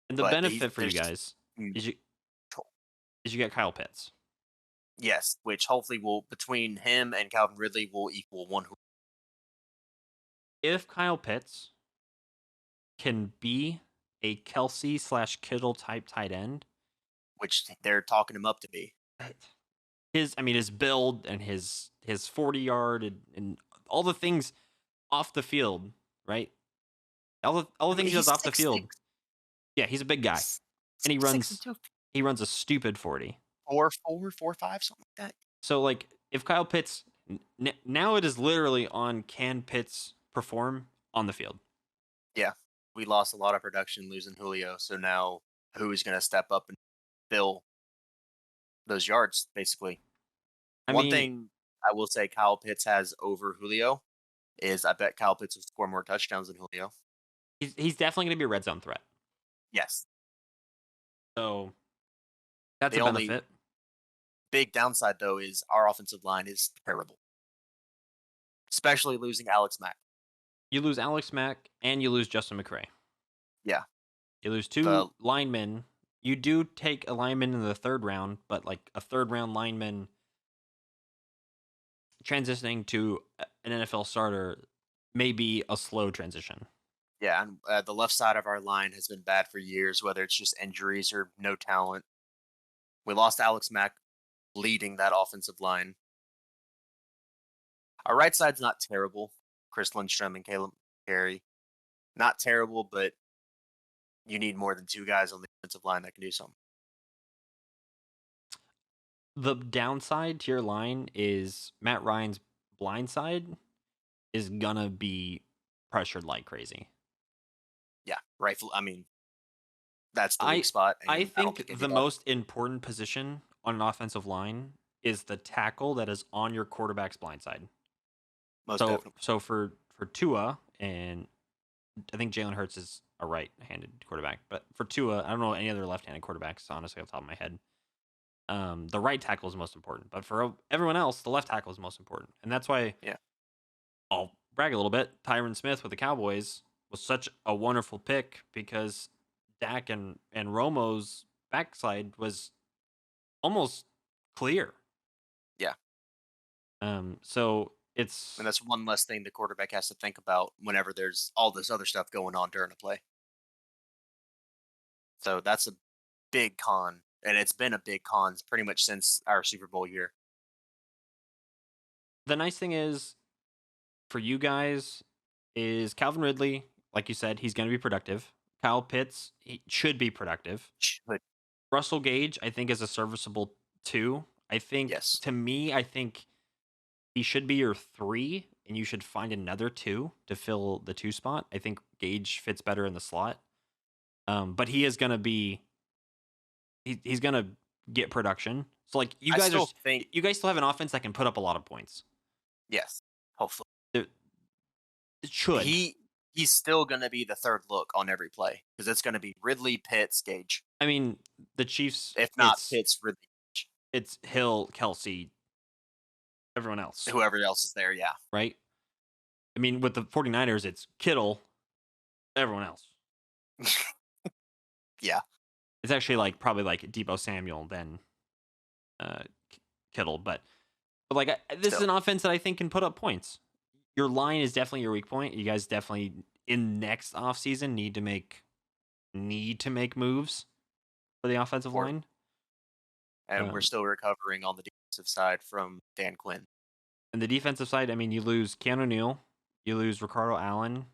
and the
But
benefit for you
there's
guys
mm,
is you get Kyle Pitts.
yes, which hopefully will between him and Calvin Ridley will equal 1.
If Kyle Pitts can be a Kelsey slash Kittle type tight end,
Which they're talking him up to be.
his build and his 40-yard and all the things off the field, right? All the
I mean,
things he does
he's
off the
6'6".
field. Yeah, he's a big guy, and
6'6" and
he runs a stupid 40.
4'4", 4'5", something like that.
So like if Kyle Pitts now it is literally on can Pitts perform on the field.
Yeah, we lost a lot of production losing Julio, so now who is going to step up and fill those yards, basically?
I
One
mean,
thing I will say Kyle Pitts has over Julio is I bet Kyle Pitts will score more touchdowns than Julio.
he's definitely going to be a red zone threat.
Yes.
So that's
The
a
only
benefit.
big downside, though, is our offensive line is terrible, especially losing Alex Mack.
You lose Alex Mack and you lose Justin McCray.
Yeah.
You lose 2 linemen. You do take a lineman in the 3rd round, but like a 3rd round lineman transitioning to an NFL starter may be a slow transition.
Yeah, and the left side of our line has been bad for years, whether it's just injuries or no talent. We lost Alex Mack leading that offensive line. Our right side's not terrible. Chris Lindstrom and Caleb Carey. Not terrible, but you need more than 2 guys on the offensive line that can do something.
The downside to your line is Matt Ryan's blind side is gonna be pressured like crazy.
Yeah, rightful. I mean, that's the weak spot. And
I
don't
think
think
the most important position on an offensive line is the tackle that is on your quarterback's blind side.
most
So
definitely.
so for Tua, and I think Jalen Hurts is a right-handed quarterback, but for Tua, I don't know any other left-handed quarterbacks honestly off the top of my head. The right tackle is most important, but for everyone else, the left tackle is most important, and that's why
Yeah.
I'll brag a little bit. Tyron Smith with the Cowboys was such a wonderful pick because Dak and Romo's backside was almost clear.
Yeah.
So it's
And that's one less thing the quarterback has to think about whenever there's all this other stuff going on during a play. So that's a big con. And it's been a big con pretty much since our Super Bowl year.
the nice thing is for you guys is Calvin Ridley. Like you said, he's going to be productive. Kyle Pitts, he should be productive.
Should.
Russell Gage, I think, is a serviceable 2. I think,
Yes.
to me, I think he should be your 3, and you should find another 2 to fill the 2 spot. I think Gage fits better in the slot. But he is going to be, he's going to get production. So, like, you guys still have an offense that can put up a lot of points.
Yes, hopefully.
It should.
He's still going to be the third look on every play because it's going to be Ridley, Pitts, Gage.
I mean, the Chiefs,
if not Pitts, Ridley.
It's Hill, Kelsey, everyone else.
Whoever else is there, yeah.
Right? I mean, with the 49ers, it's Kittle, everyone else.
Yeah.
It's actually like probably like Deebo Samuel then Kittle, but like this is an offense that I think can put up points. Your line is definitely your weak point. You guys definitely in next offseason need to make moves for the offensive line.
And we're still recovering on the defensive side from Dan Quinn.
And the defensive side, I mean, you lose Keanu Neal, you lose Ricardo Allen,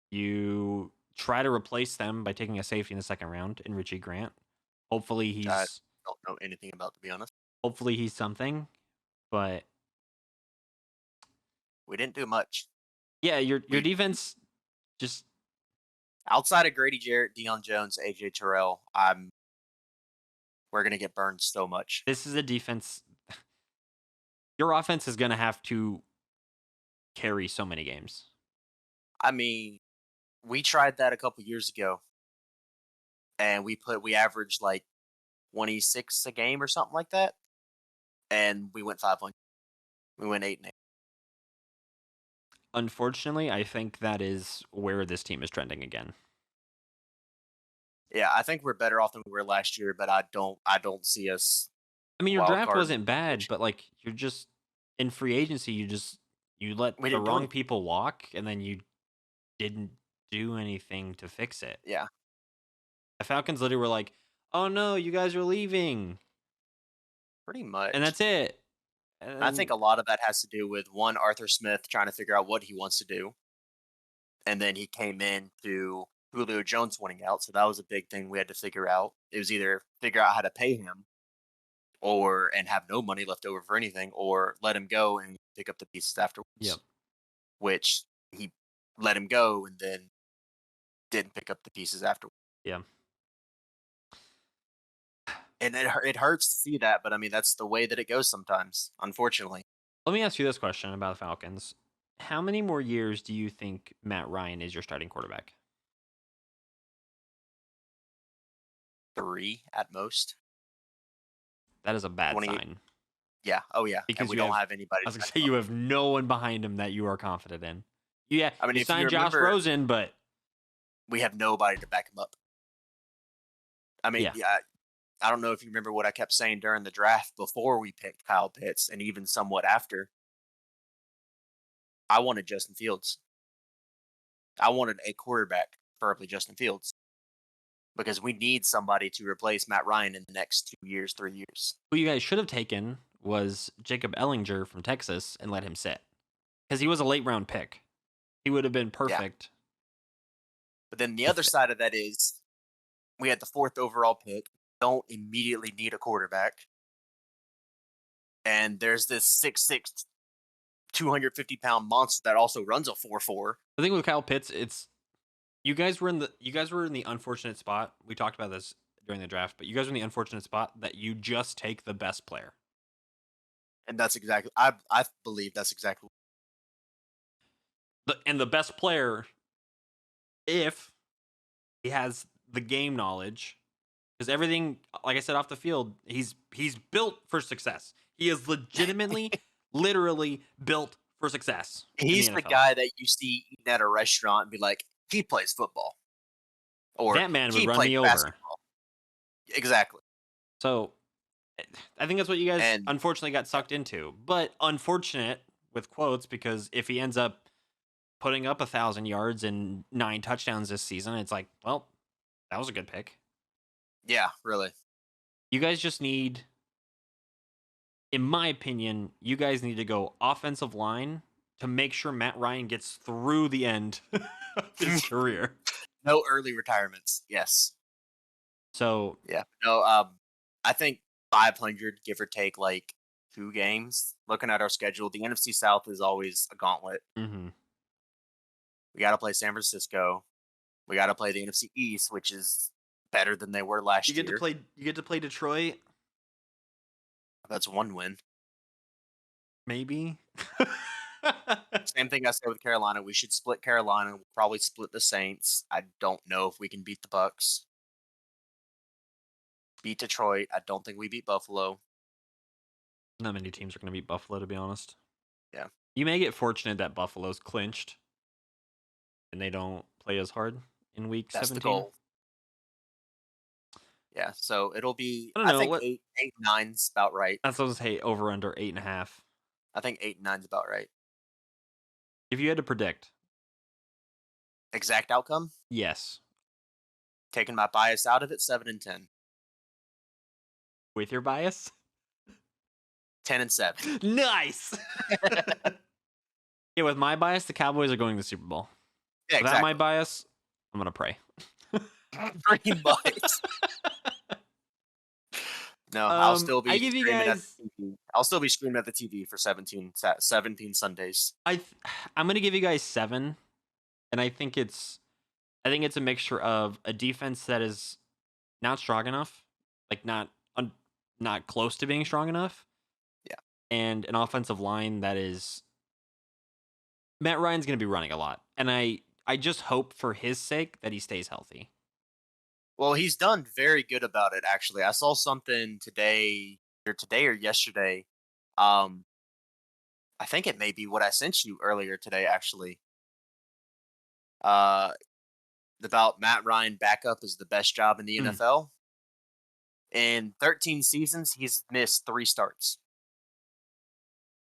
you try to replace them by taking a safety in the second round in Richie Grant. Hopefully he's...
I don't know anything about, to be honest.
Hopefully he's something, but...
We didn't do much.
Yeah, your defense just...
Outside of Grady Jarrett, Deion Jones, AJ Terrell, we're going to get burned so much.
This is a defense... Your offense is going to have to carry so many games.
I mean, we tried that a couple years ago, and we averaged like 26 a game or something like that, and we went 5-1. We went 8-8.
Unfortunately, I think that is where this team is trending again.
Yeah, I think we're better off than we were last year, but I don't see us.
I mean, your draft wasn't bad, but like you're just in free agency, you let the wrong people walk, and then you didn't do anything to fix it.
Yeah.
The Falcons literally were like, "Oh no, you guys are leaving."
Pretty much.
And that's it.
And I think a lot of that has to do with one, Arthur Smith trying to figure out what he wants to do. And then he came in to Julio Jones wanting out, so that was a big thing we had to figure out. It was either figure out how to pay him and have no money left over for anything, or let him go and pick up the pieces afterwards.
Yep.
Which he let him go and then didn't pick up the pieces afterwards.
Yeah.
And it hurts to see that, but I mean, that's the way that it goes sometimes, unfortunately.
Let me ask you this question about the Falcons. How many more years do you think Matt Ryan is your starting quarterback?
3 at most.
That is a bad sign.
Yeah. Oh, yeah.
Because
we don't have anybody.
I was going to say, you have no one behind him that you are confident in. Yeah,
I mean,
you signed Josh Rosen, but...
We have nobody to back him up. I mean, yeah, I don't know if you remember what I kept saying during the draft before we picked Kyle Pitts, and even somewhat after. I wanted Justin Fields. I wanted a quarterback, preferably Justin Fields, because we need somebody to replace Matt Ryan in the next 2 years, 3 years.
Who you guys should have taken was Jacob Ellinger from Texas and let him sit, because he was a late round pick. He would have been perfect.
Yeah. But then the other side of that is we had the 4th overall pick. Don't immediately need a quarterback. And there's this 6'6", 250-pound monster that also runs a 4.4.
The thing with Kyle Pitts, it's you guys were in the unfortunate spot. We talked about this during the draft, but you guys were in the unfortunate spot that you just take the best player.
And that's exactly I believe that's exactly
the best player, if he has the game knowledge, because everything, like I said, off the field, he's built for success. He is legitimately, literally built for success.
He's the guy that you see eating at a restaurant and be like, he plays football. Or
that man would run me over.
Exactly.
So I think that's what you guys unfortunately got sucked into. But unfortunate with quotes, because if he ends up putting up 1,000 yards and 9 touchdowns this season, it's like, well, that was a good pick.
Yeah, really.
You guys just need, in my opinion, you guys need to go offensive line to make sure Matt Ryan gets through the end of his career.
No early retirements. Yes.
So
yeah, no. I think 500, give or take, like 2 games. Looking at our schedule, the NFC South is always a gauntlet.
mhm.
We got to play San Francisco. We got to play the NFC East, which is better than they were last year.
You get to play Detroit,
That's 1 win.
maybe.
Same thing I said with Carolina. We should split Carolina. We'll probably split the Saints. I don't know if we can beat the Bucks. Beat Detroit. I don't think we beat Buffalo.
Not many teams are going to beat Buffalo, to be honest.
Yeah.
You may get fortunate that Buffalo's clinched and they don't play as hard in week
That's
17.
the goal. Yeah, so it'll be,
I don't know,
think
what-
8, 9's about right.
That's what I was saying, over under 8.5.
I think 8 and 9's about right.
If you had to predict,
Exact outcome,
yes,
taking my bias out of it, 7 and 10.
with your bias,
10 and 7.
nice. Yeah, with my bias, the Cowboys are going to the Super Bowl.
Yeah,
Without my bias, I'm gonna pray.
Pretty much. No, I'll still be.
I give you
screaming at
guys.
the TV. I'll still be screaming at the TV for 17 Sundays.
I'm gonna give you guys 7, and I think it's a mixture of a defense that is not strong enough, like not close to being strong enough.
Yeah.
And an offensive line that is. Matt Ryan's gonna be running a lot, and I just hope for his sake that he stays healthy.
Well, he's done very good about it, actually. I saw something today or yesterday. I think it may be what I sent you earlier today, actually. About Matt Ryan backup is the best job in the NFL. In 13 seasons, he's missed 3 starts.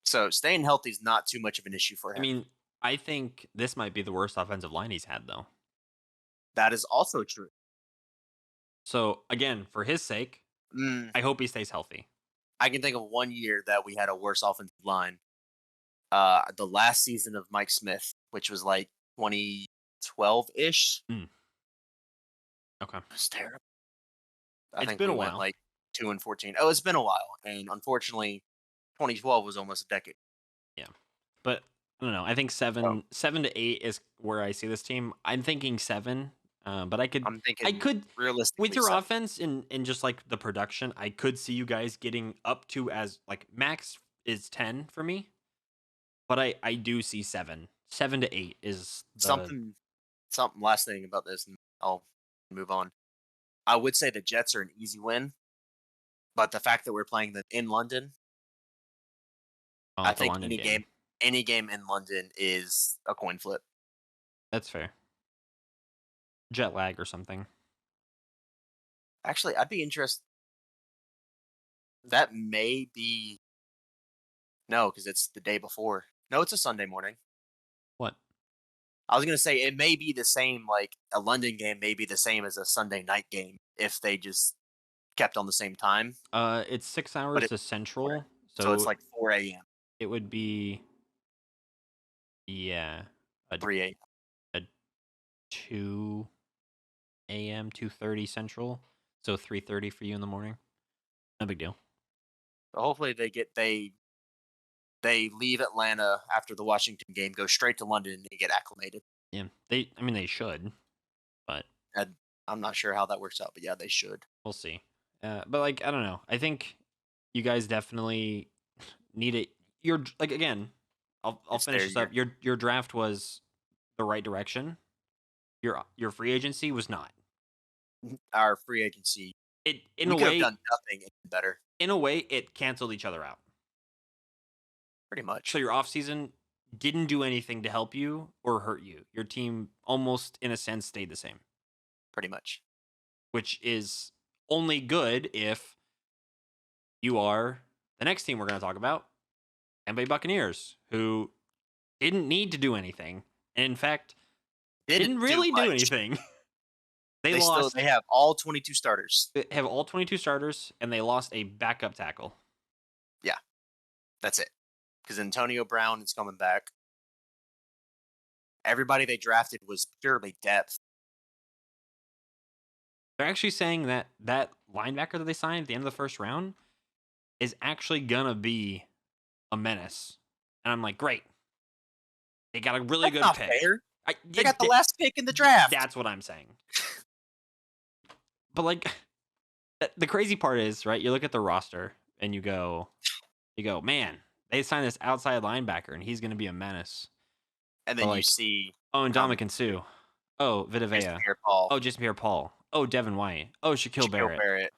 So staying healthy is not too much of an issue for him.
I mean, I think this might be the worst offensive line he's had, though.
That is also true.
So, again, for his sake, I hope he stays healthy.
I can think of 1 year that we had a worse offensive line. The last season of Mike Smith, which was like 2012-ish.
Okay.
It was terrible.
It's been a while.
Went like 2 and 14. Oh, it's been a while. And unfortunately, 2012 was almost a decade.
Yeah. But I don't know. I think 7 to 8 is where I see this team. I'm thinking 7. But I could
realistically
with your
7.
offense and just like the production, I could see you guys getting up to, as like max is 10 for me. But I do see 7. 7 to 8 is
something last thing about this, and I'll move on. I would say the Jets are an easy win, but the fact that we're playing them in London, I think any game in London is a coin flip.
That's fair. Jet lag or something.
Actually, I'd be interested. That may be no, because it's the day before. No, it's a Sunday morning.
What?
I was gonna say it may be the same. Like a London game may be the same as a Sunday night game if they just kept on the same time.
It's 6 hours to Central,
so it's like 4 a.m.
It would be
3 a.m.
2 a.m. 2:30 Central, so 3:30 for you in the morning. No big deal.
So hopefully they leave Atlanta after the Washington game, go straight to London, and they get acclimated.
Yeah, they should, but
I'm not sure how that works out. But yeah, they should.
We'll see. But like, I don't know. I think you guys definitely need it. You're like, again, I'll finish this up. Your draft was the right direction. Your free agency was not.
Our free agency,
we
could have done nothing better.
In a way, it canceled each other out.
Pretty much.
So your offseason didn't do anything to help you or hurt you. Your team almost, in a sense, stayed the same.
Pretty much.
Which is only good if you are the next team we're going to talk about, Tampa Bay Buccaneers, who didn't need to do anything. And in fact, didn't really do anything. They
have all 22 starters.
They have all 22 starters, and they lost a backup tackle.
Yeah, that's it. Because Antonio Brown is coming back. Everybody they drafted was purely depth.
They're actually saying that linebacker that they signed at the end of the first round is actually gonna be a menace. And I'm like, great. They got a really
That's not
good pick.
fair. They got the last pick in the draft.
That's what I'm saying. But like, the crazy part is, right? You look at the roster and you go, man, they signed this outside linebacker and he's gonna be a menace.
And then you see,
and Dominican Sue. Oh, Vita Vea. Jason Pierre-Paul. Oh, Devin White. Oh, Shaquille Barrett.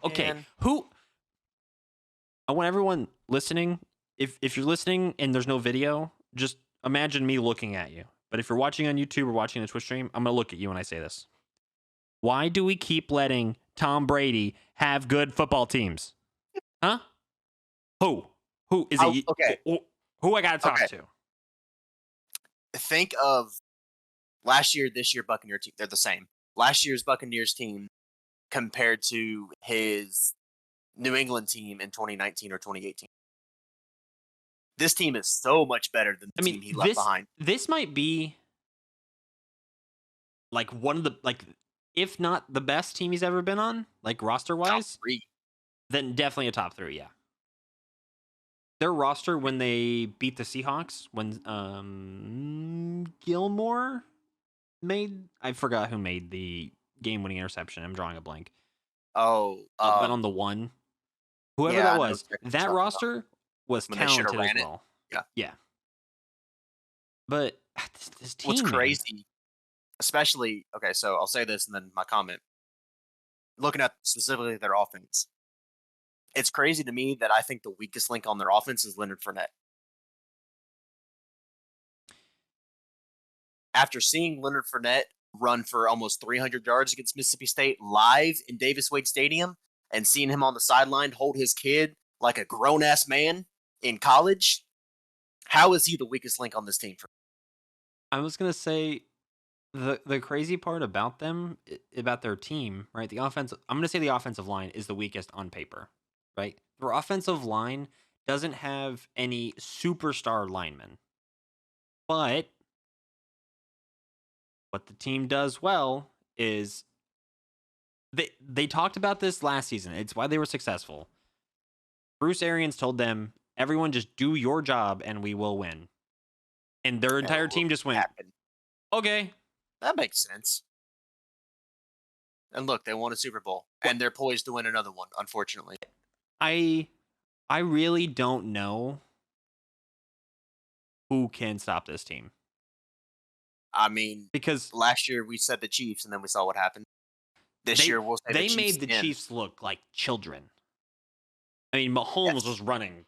Okay,
Man.
I want everyone listening, if you're listening and there's no video, just imagine me looking at you. But if you're watching on YouTube or watching the Twitch stream, I'm going to look at you when I say this. Why do we keep letting Tom Brady have good football teams? Huh? Who is it?
Okay.
Who I got to talk to?
Think of last year, this year Buccaneers team. They're the same. Last year's Buccaneers team compared to his New England team in 2019 or 2018. This team is so much better than the team he left behind.
This might be like one of the, like, if not the best team he's ever been on, like roster-wise.
Top 3.
Then definitely a top 3, yeah. Their roster when they beat the Seahawks, when Gilmore made, I forgot who made the game-winning interception. I'm drawing a blank.
Oh,
but on the one, whoever that was, that roster was talented as well. Yeah. But this team,
what's crazy, especially, okay, so I'll say this and then my comment. Looking at specifically their offense, it's crazy to me that I think the weakest link on their offense is Leonard Fournette. After seeing Leonard Fournette run for almost 300 yards against Mississippi State live in Davis-Wade Stadium and seeing him on the sideline hold his kid like a grown-ass man in college, how is he the weakest link on this team?
I was going to say the crazy part about them, about their team, right? I'm going to say the offensive line is the weakest on paper, right? Their offensive line doesn't have any superstar linemen. But what the team does well is they talked about this last season. It's why they were successful. Bruce Arians told them, everyone just do your job and we will win. And their entire team just went, okay.
That makes sense. And look, they won a Super Bowl. And they're poised to win another one, unfortunately.
I really don't know who can stop this team.
I mean,
because
last year we said the Chiefs, and then we saw what happened. This year we'll say the Chiefs.
They made the Chiefs look like children. I mean, Mahomes was running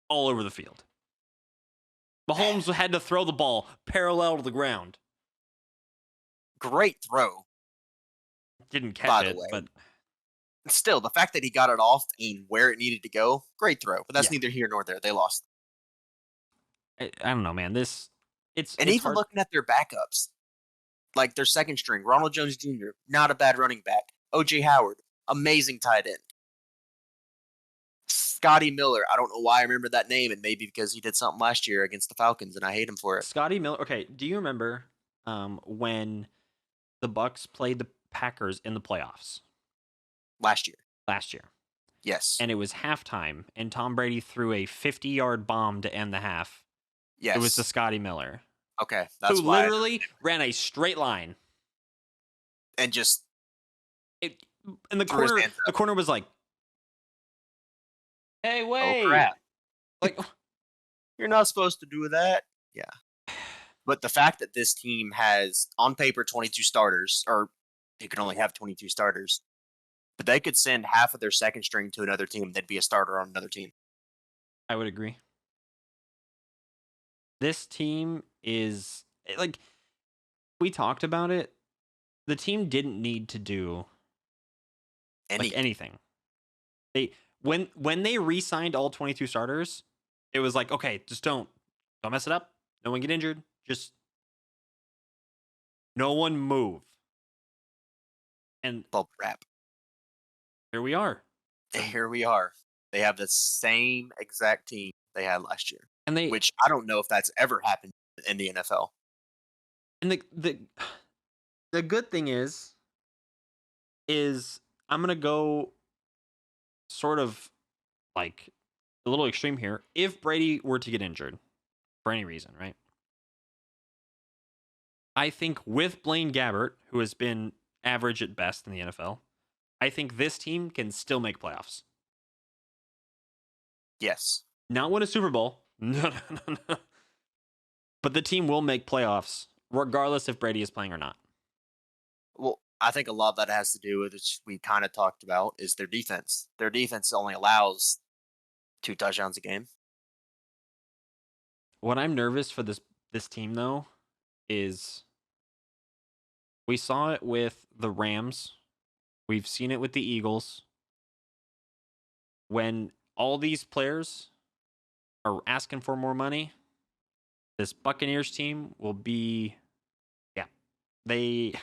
all over the field. Mahomes had to throw the ball parallel to the ground.
Great throw.
Didn't catch it, but
still, the fact that he got it off and where it needed to go, great throw. But that's neither here nor there. They lost.
I don't know, man. It's
even
hard.
Looking at their backups, like their second string, Ronald Jones Jr., not a bad running back. O.J. Howard, amazing tight end. Scotty Miller, I don't know why I remember that name, and maybe because he did something last year against the Falcons, and I hate him for it.
Scotty Miller. Okay, do you remember when the Bucs played the Packers in the playoffs?
Last year. Yes.
And it was halftime, and Tom Brady threw a 50-yard bomb to end the half.
Yes.
It was to Scotty Miller.
Okay, that's
who
why
literally ran a straight line.
And just...
And the corner was like, hey, wait.
Oh, crap.
Like,
you're not supposed to do that. Yeah. But the fact that this team has, on paper, 22 starters, or they could only have 22 starters, but they could send half of their second string to another team, they'd be a starter on another team.
I would agree. This team is, like, we talked about it. The team didn't need to do anything. When they re-signed all 22 starters, it was like, okay, just don't mess it up. No one get injured. Just no one move. And
crap.
Here we are.
Here we are. They have the same exact team they had last year. which I don't know if that's ever happened in the NFL.
And the good thing is I'm gonna go sort of like a little extreme here. If Brady were to get injured for any reason, right? I think with Blaine Gabbert, who has been average at best in the NFL, I think this team can still make playoffs.
Yes.
Not win a Super Bowl. No. But the team will make playoffs, regardless if Brady is playing or not.
Well, I think a lot of that has to do with, which we kind of talked about, is their defense. Their defense only allows 2 touchdowns a game.
What I'm nervous for this team, though, is we saw it with the Rams. We've seen it with the Eagles. When all these players are asking for more money, this Buccaneers team will be, they.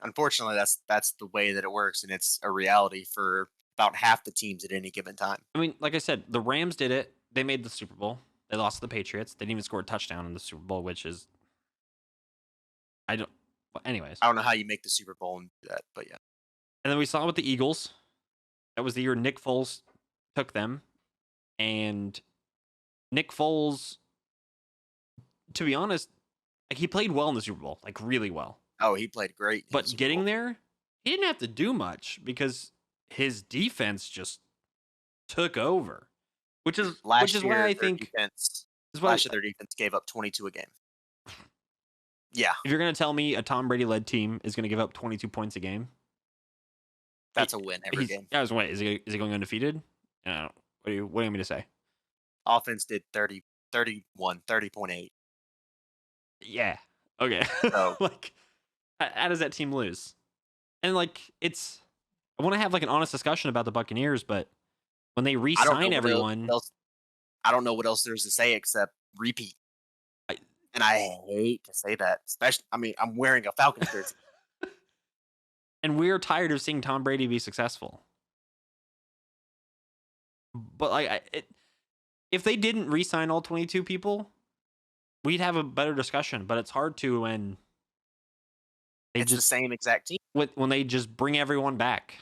Unfortunately, that's the way that it works, and it's a reality for about half the teams at any given time.
I mean, like I said, the Rams did it. They made the Super Bowl. They lost to the Patriots. They didn't even score a touchdown in the Super Bowl, which is, anyways.
I don't know how you make the Super Bowl and do that, but yeah.
And then we saw it with the Eagles. That was the year Nick Foles took them. And Nick Foles, to be honest, like he played well in the Super Bowl, like really well.
Oh, he played great.
But getting there, he didn't have to do much because his defense just took over. Which is why I think
last year their defense gave up 22 a game. Yeah.
If you're going to tell me a Tom Brady led team is going to give up 22 points a game,
that's a win every game.
I was wait, is he going undefeated? What do you want me to say?
Offense did 30.8.
Yeah. Okay.
So,
like, how does that team lose? And like, I want to have like an honest discussion about the Buccaneers, but when they re-sign everyone,
I don't know what else there's to say except repeat. And I hate to say that, especially. I mean, I'm wearing a Falcons jersey.
And we're tired of seeing Tom Brady be successful. But like, if they didn't re-sign all 22 people, we'd have a better discussion. But it's hard to when
it's the same exact team.
When they just bring everyone back.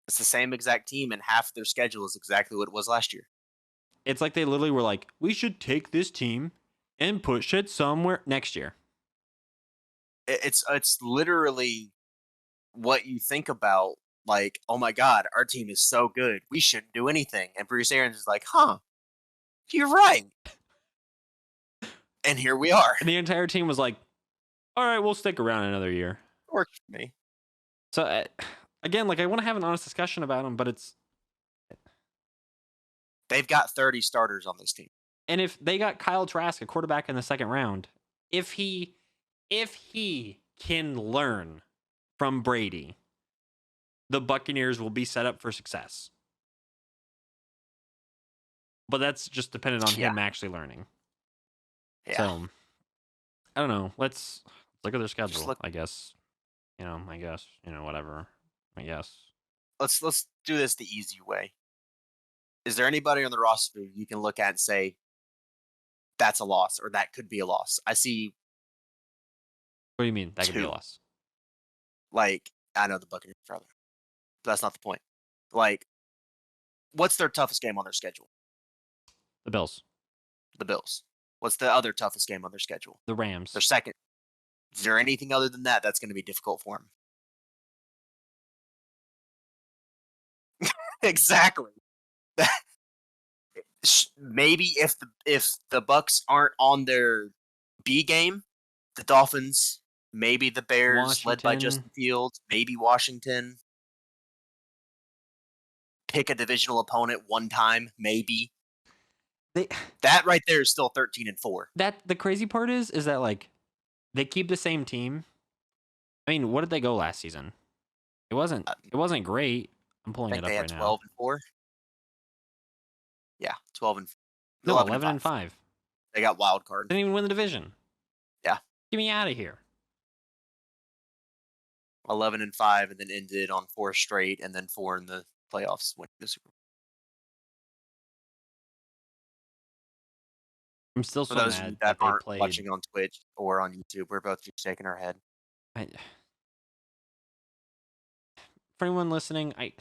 It's the same exact team, and half their schedule is exactly what it was last year.
It's like they literally were like, we should take this team and push it somewhere next year.
It's literally what you think about, like, oh my God, our team is so good, we shouldn't do anything. And Bruce Arians is like, you're right. And here we are.
And the entire team was like, all right, we'll stick around another year.
Works for me.
So, again, like, I want to have an honest discussion about them, but
they've got 30 starters on this team.
And if they got Kyle Trask, a quarterback in the second round, if he can learn from Brady, the Buccaneers will be set up for success. But that's just dependent on him actually learning.
Yeah.
So, I don't know. Let's look at their schedule, I guess. Whatever. I guess.
Let's do this the easy way. Is there anybody on the roster you can look at and say, that's a loss, or that could be a loss? I see.
What do you mean that could be a loss?
Like, I know the Buccaneers further, but that's not the point. Like, what's their toughest game on their schedule?
The Bills.
The Bills. What's the other toughest game on their schedule?
The Rams.
Their second. Is there anything other than that that's going to be difficult for them? Exactly. Maybe if the Bucs aren't on their B game, the Dolphins, maybe the Bears, led by Justin Fields, maybe Washington. Pick a divisional opponent one time, maybe. That right there is still 13-4.
The crazy part is that like they keep the same team. I mean, what did they go last season? It wasn't great. I'm pulling it up right now.
12-4. Yeah, 12
no, 11-5.
They got wild card.
Didn't even win the division.
Yeah,
get me out of here.
11-5, and then ended on 4 straight, and then 4 in the playoffs, winning the Super Bowl.
I'm still
For
so
those of you
mad
that
that they
aren't
played.
watching on Twitch or on YouTube, we're both just shaking our head.
I, for anyone listening, I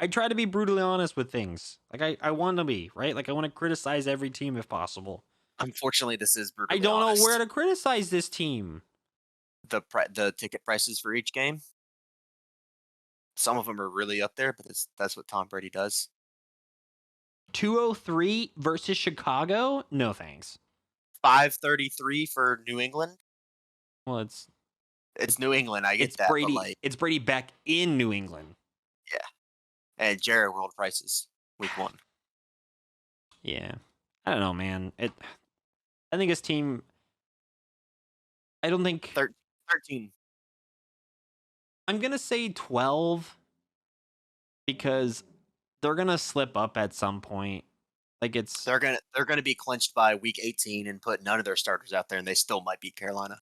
try to be brutally honest with things. Like I want to be, right? Like I want to criticize every team if possible.
Unfortunately, this is
I
brutally
don't know where
honest.
to criticize this team.
The ticket prices for each game, some of them are really up there, but that's what Tom Brady does.
203 versus Chicago? No thanks.
533 for New England.
Well, it's
New England. I get that,
Brady.
but like,
It's Brady back in New England.
yeah. And Jared World prices week 1.
Yeah, I don't know, man. I think his team. I don't think
13.
I'm gonna say 12 because they're gonna slip up at some point. Like
They're gonna be clinched by week 18 and put none of their starters out there, and they still might beat Carolina.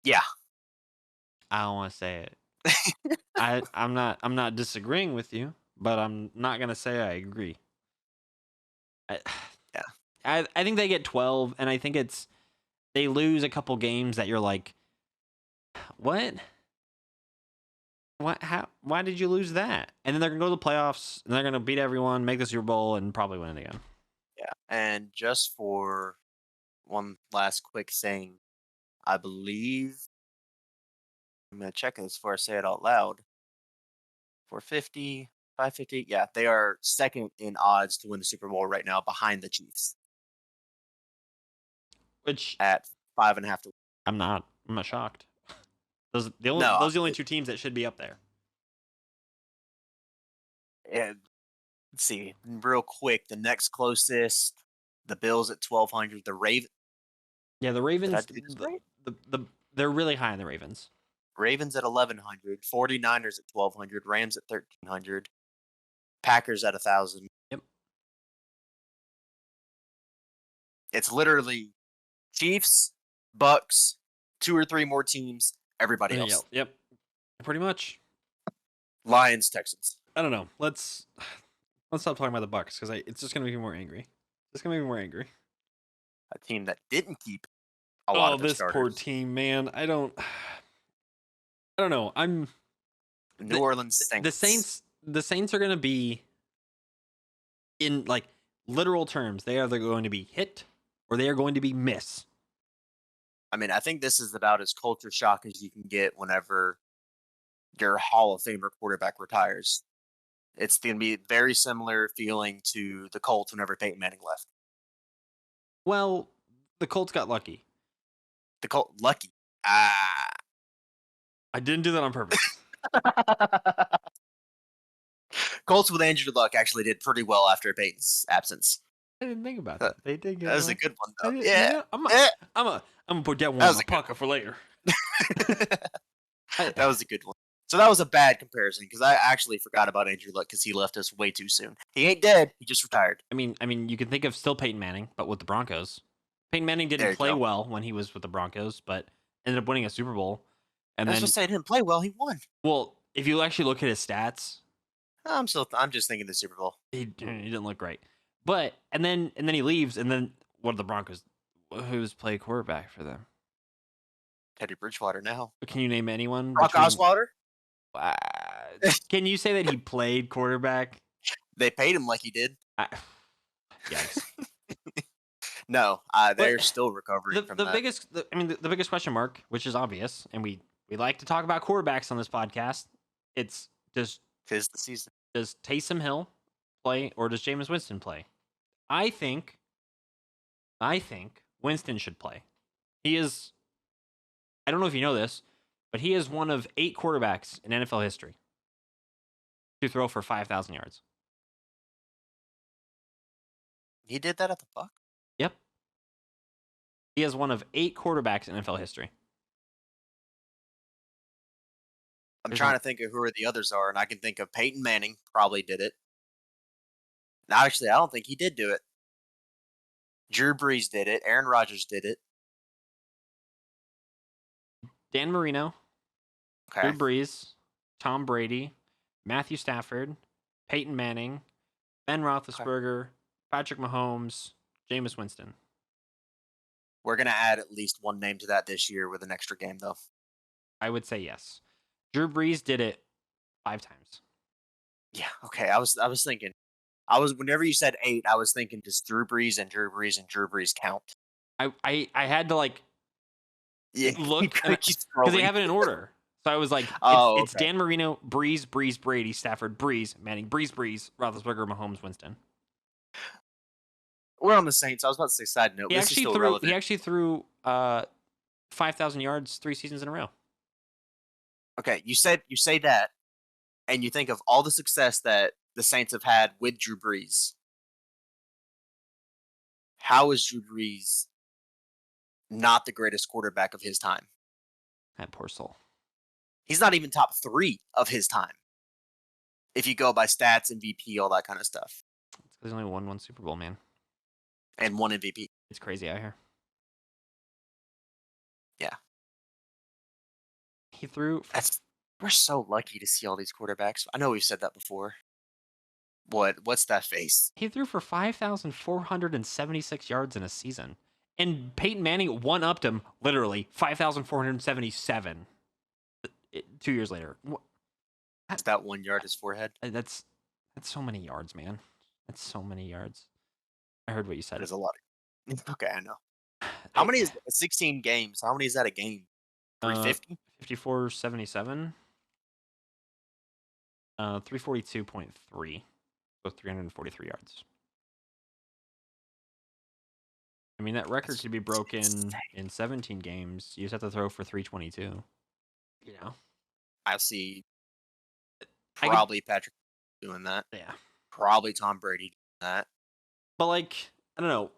Yeah.
I don't want to say it. I'm not disagreeing with you, but I'm not gonna say I agree.
Yeah.
I think they get 12, and I think they lose a couple games that you're like, what? Why did you lose that? And then they're gonna go to the playoffs and they're gonna beat everyone, make the Super Bowl, and probably win it again.
Yeah. And just for one last quick thing, I believe I'm gonna check this before I say it out loud. 450, 550. Yeah, they are second in odds to win the Super Bowl right now, behind the Chiefs
Which
at 5.5 to 1.
I'm not shocked. Those are the only two teams that should be up there.
And let's see, real quick, the next closest, the Bills at 1,200. The Ravens.
Yeah, the Ravens.
Did I do this right?
They're really high in the Ravens.
Ravens at 1,100. 49ers at 1,200. Rams at 1,300. Packers at 1,000.
Yep.
It's literally Chiefs, Bucks, 2 or 3 more teams, everybody else.
Yep. Pretty much.
Lions, Texans.
I don't know. Let's stop talking about the Bucks because it's just gonna make me more angry. It's gonna make me more angry.
A team that didn't keep a lot of their starters.
Poor team, man. I don't know.
New Orleans Saints.
The Saints are gonna be, in like literal terms, they are either going to be hit or they are going to be miss.
I mean, I think this is about as culture shock as you can get whenever your Hall of Famer quarterback retires. It's going to be very similar feeling to the Colts whenever Peyton Manning left.
Well, the Colts got lucky.
Lucky. I
didn't do that on purpose.
Colts with Andrew Luck actually did pretty well after Peyton's absence.
I didn't think about that. They did get
that was a good one, though.
Yeah. I'm gonna put that one in my pocket for later.
That was a good one. So that was a bad comparison because I actually forgot about Andrew Luck because he left us way too soon. He ain't dead. He just retired.
I mean, you can think of still Peyton Manning, but with the Broncos. Peyton Manning didn't play well when he was with the Broncos, but ended up winning a Super Bowl. And
I was just saying, he didn't play well. He won.
Well, if you actually look at his stats,
I'm just thinking the Super Bowl.
He didn't look great, but and then he leaves, and then what are the Broncos? Who's play quarterback for them?
Teddy Bridgewater now.
Can you name anyone?
Brock Osweiler?
Can you say that he played quarterback?
They paid him like he did.
Yikes.
No, they're still recovering from that.
The biggest question mark, which is obvious, and we like to talk about quarterbacks on this podcast. It's just
'tis the season.
Does Taysom Hill play or does Jameis Winston play? I think Winston should play. He is. I don't know if you know this, but he is one of 8 quarterbacks in NFL history to throw for 5,000 yards.
He did that at the Bucs?
Yep. He is one of 8 quarterbacks in NFL history.
I'm trying to think of who the others are, and I can think of Peyton Manning probably did it. Not actually, I don't think he did do it. Drew Brees did it. Aaron Rodgers did it.
Dan Marino,
okay.
Drew Brees, Tom Brady, Matthew Stafford, Peyton Manning, Ben Roethlisberger, Patrick Mahomes, Jameis Winston.
We're going to add at least one name to that this year with an extra game, though.
I would say yes. Drew Brees did it 5 times.
Yeah, okay. I was thinking. Whenever you said 8, I was thinking, does Drew Brees and Drew Brees and Drew Brees count?
I had to look because they have it in order. So I was like, it's Dan Marino, Brees, Brady, Stafford, Brees, Manning, Brees, Roethlisberger, Mahomes, Winston.
We're on the Saints. I was about to say side note. This is still relevant.
He actually threw 5,000 yards 3 seasons in a row.
Okay, you say that, and you think of all the success that the Saints have had with Drew Brees. How is Drew Brees not the greatest quarterback of his time?
That poor soul.
He's not even top 3 of his time. If you go by stats, MVP, all that kind of stuff.
There's only one Super Bowl, man.
And 1 MVP.
It's crazy out here.
Yeah.
He threw...
We're so lucky to see all these quarterbacks. I know we've said that before. What's that face?
He threw for 5,476 yards in a season. And Peyton Manning one-upped him, literally, 5,477 2 years later.
That's that 1 yard his forehead?
That's so many yards, man. That's so many yards. I heard what you said.
There's a lot. Okay, I know. How many is 16 games? How many is that a game? 350?
54.77. 342.3. So 343 yards. I mean, that record could be broken in 17 games. You just have to throw for 322. You know?
I see probably Patrick doing that.
Yeah.
Probably Tom Brady doing that.
But, like, I don't know.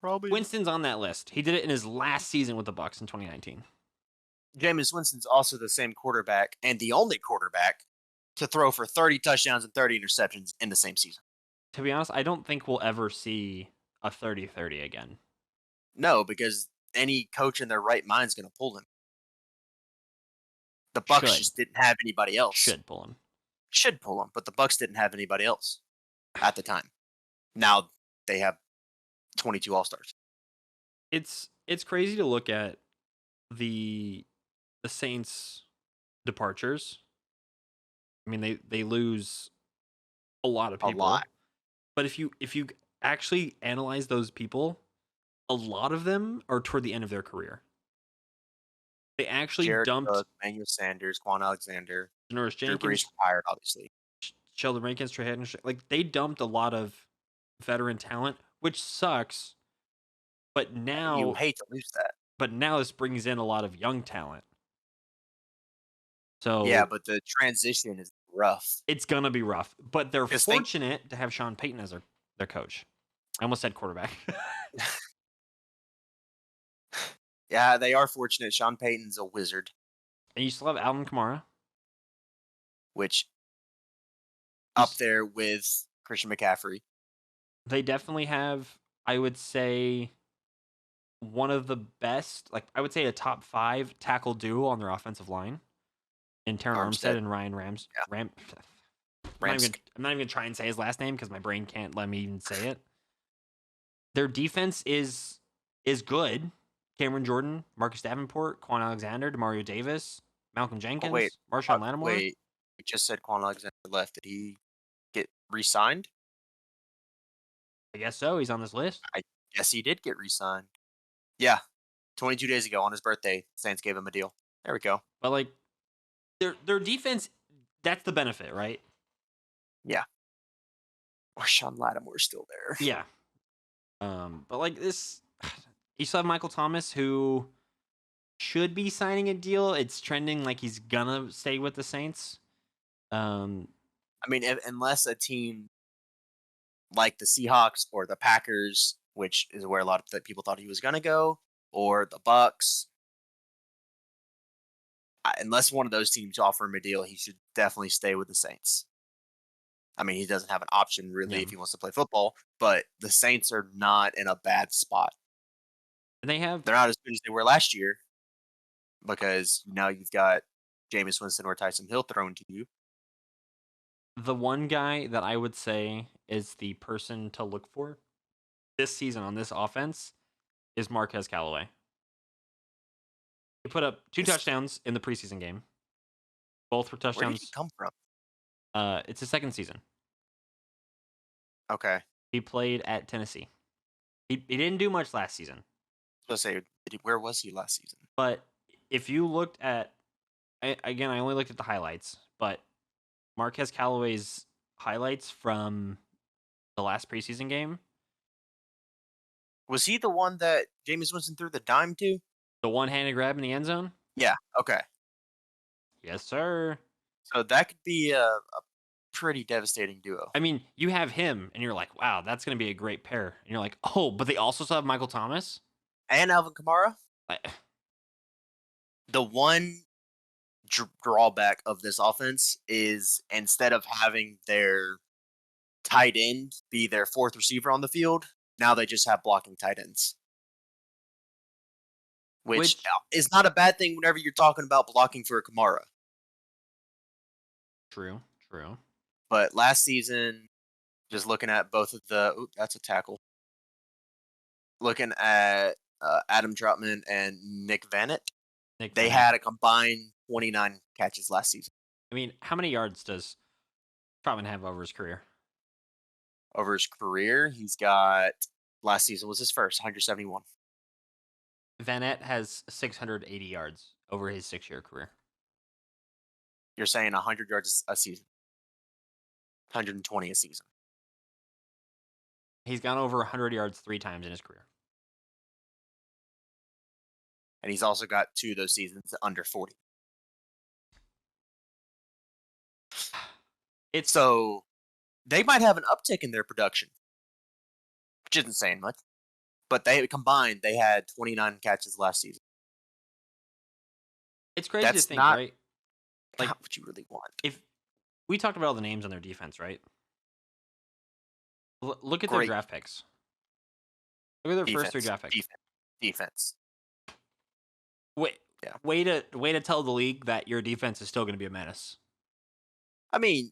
Probably.
Winston's on that list. He did it in his last season with the Bucs in 2019.
Jameis Winston's also the same quarterback and the only quarterback to throw for 30 touchdowns and 30 interceptions in the same season.
To be honest, I don't think we'll ever see a 30-30 again.
No, because any coach in their right mind is going to pull him. The Bucs just didn't have anybody else.
Should pull him,
but the Bucs didn't have anybody else at the time. Now they have 22 All-Stars.
It's crazy to look at the Saints' departures. I mean, they lose a lot of people.
A lot.
But if you actually analyze those people, a lot of them are toward the end of their career. They actually dumped
Emmanuel Sanders, Quan Alexander,
Janoris Jenkins,
Drew Brees retired, obviously.
Sheldon Rankins, Trey Hendrickson. Like, they dumped a lot of veteran talent, which sucks. But now
you hate to lose that.
But now this brings in a lot of young talent. So
yeah, but the transition is rough.
It's gonna be rough. But they're fortunate to have Sean Payton as their coach. I almost said quarterback.
Yeah, they are fortunate. Sean Payton's a wizard.
And you still have Alvin Kamara.
Which, up there with Christian McCaffrey.
They definitely have, I would say, one of the best, like I would say a top 5 tackle duo on their offensive line. In Terron Armstead and Ryan Rams. Yeah. I'm not even going to try and say his last name because my brain can't let me even say it. Their defense is good. Cameron Jordan, Marcus Davenport, Quan Alexander, Demario Davis, Malcolm Jenkins, Marshawn Lattimore.
Wait, we just said Quan Alexander left. Did he get re-signed?
I guess so. He's on this list.
I guess he did get re-signed. Yeah. 22 days ago on his birthday, Saints gave him a deal. There we go.
But, like, their defense, that's the benefit, right?
Yeah. Marshawn Lattimore's still there.
Yeah. But, like, this... You still have Michael Thomas, who should be signing a deal. It's trending like he's gonna stay with the Saints.
I mean, unless a team like the Seahawks or the Packers, which is where a lot of people thought he was gonna go, or the Bucks, unless one of those teams offer him a deal, he should definitely stay with the Saints. I mean, he doesn't have an option really if he wants to play football, but the Saints are not in a bad spot.
They're
not as good as they were last year because now you've got Jameis Winston or Tyson Hill thrown to you.
The one guy that I would say is the person to look for this season on this offense is Marquez Callaway. He put up 2 touchdowns in the preseason game. Both were touchdowns.
Where did he come from?
It's his second season.
Okay.
He played at Tennessee. He didn't do much last season.
I was going to say, where was he last season?
But if you looked at, I only looked at the highlights, but Marquez Callaway's highlights from the last preseason game.
Was he the one that Jameis Winston threw the dime to?
The one-handed grab in the end zone?
Yeah, okay.
Yes, sir.
So that could be a pretty devastating duo.
I mean, you have him, and you're like, wow, that's going to be a great pair. And you're like, oh, but they also still have Michael Thomas?
And Alvin Kamara? The one drawback of this offense is instead of having their tight end be their fourth receiver on the field, now they just have blocking tight ends. Which is not a bad thing whenever you're talking about blocking for a Kamara.
True.
But last season, just looking at both of the... that's a tackle. Looking at Adam Troutman and Nick Vannett, they had a combined 29 catches last season.
I mean, how many yards does Troutman have over his career?
Over his career, he's got... last season was his first, 171.
Vannett has 680 yards over his 6-year career.
You're saying 100 yards a season. 120 a season.
He's gone over 100 yards 3 times in his career.
And he's also got 2 of those seasons under 40. So they might have an uptick in their production, which isn't saying much. But they combined, they had 29 catches last season.
It's crazy to think, right?
Like, not what you really want.
If we talked about all the names on their defense, right? Look at their draft picks. Look at their first 3 draft picks.
Defense.
Way to tell the league that your defense is still going to be a menace.
I mean,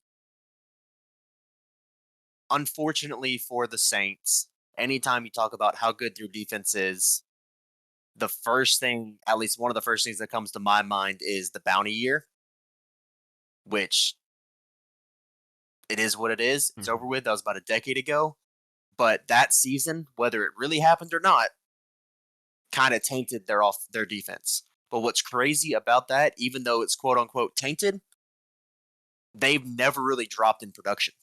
unfortunately for the Saints, anytime you talk about how good your defense is, the first thing, at least one of the first things that comes to my mind is the bounty year, which it is what it is. It's over with. That was about a decade ago. But that season, whether it really happened or not, kind of tainted their defense. But what's crazy about that, even though it's quote unquote tainted, they've never really dropped in production.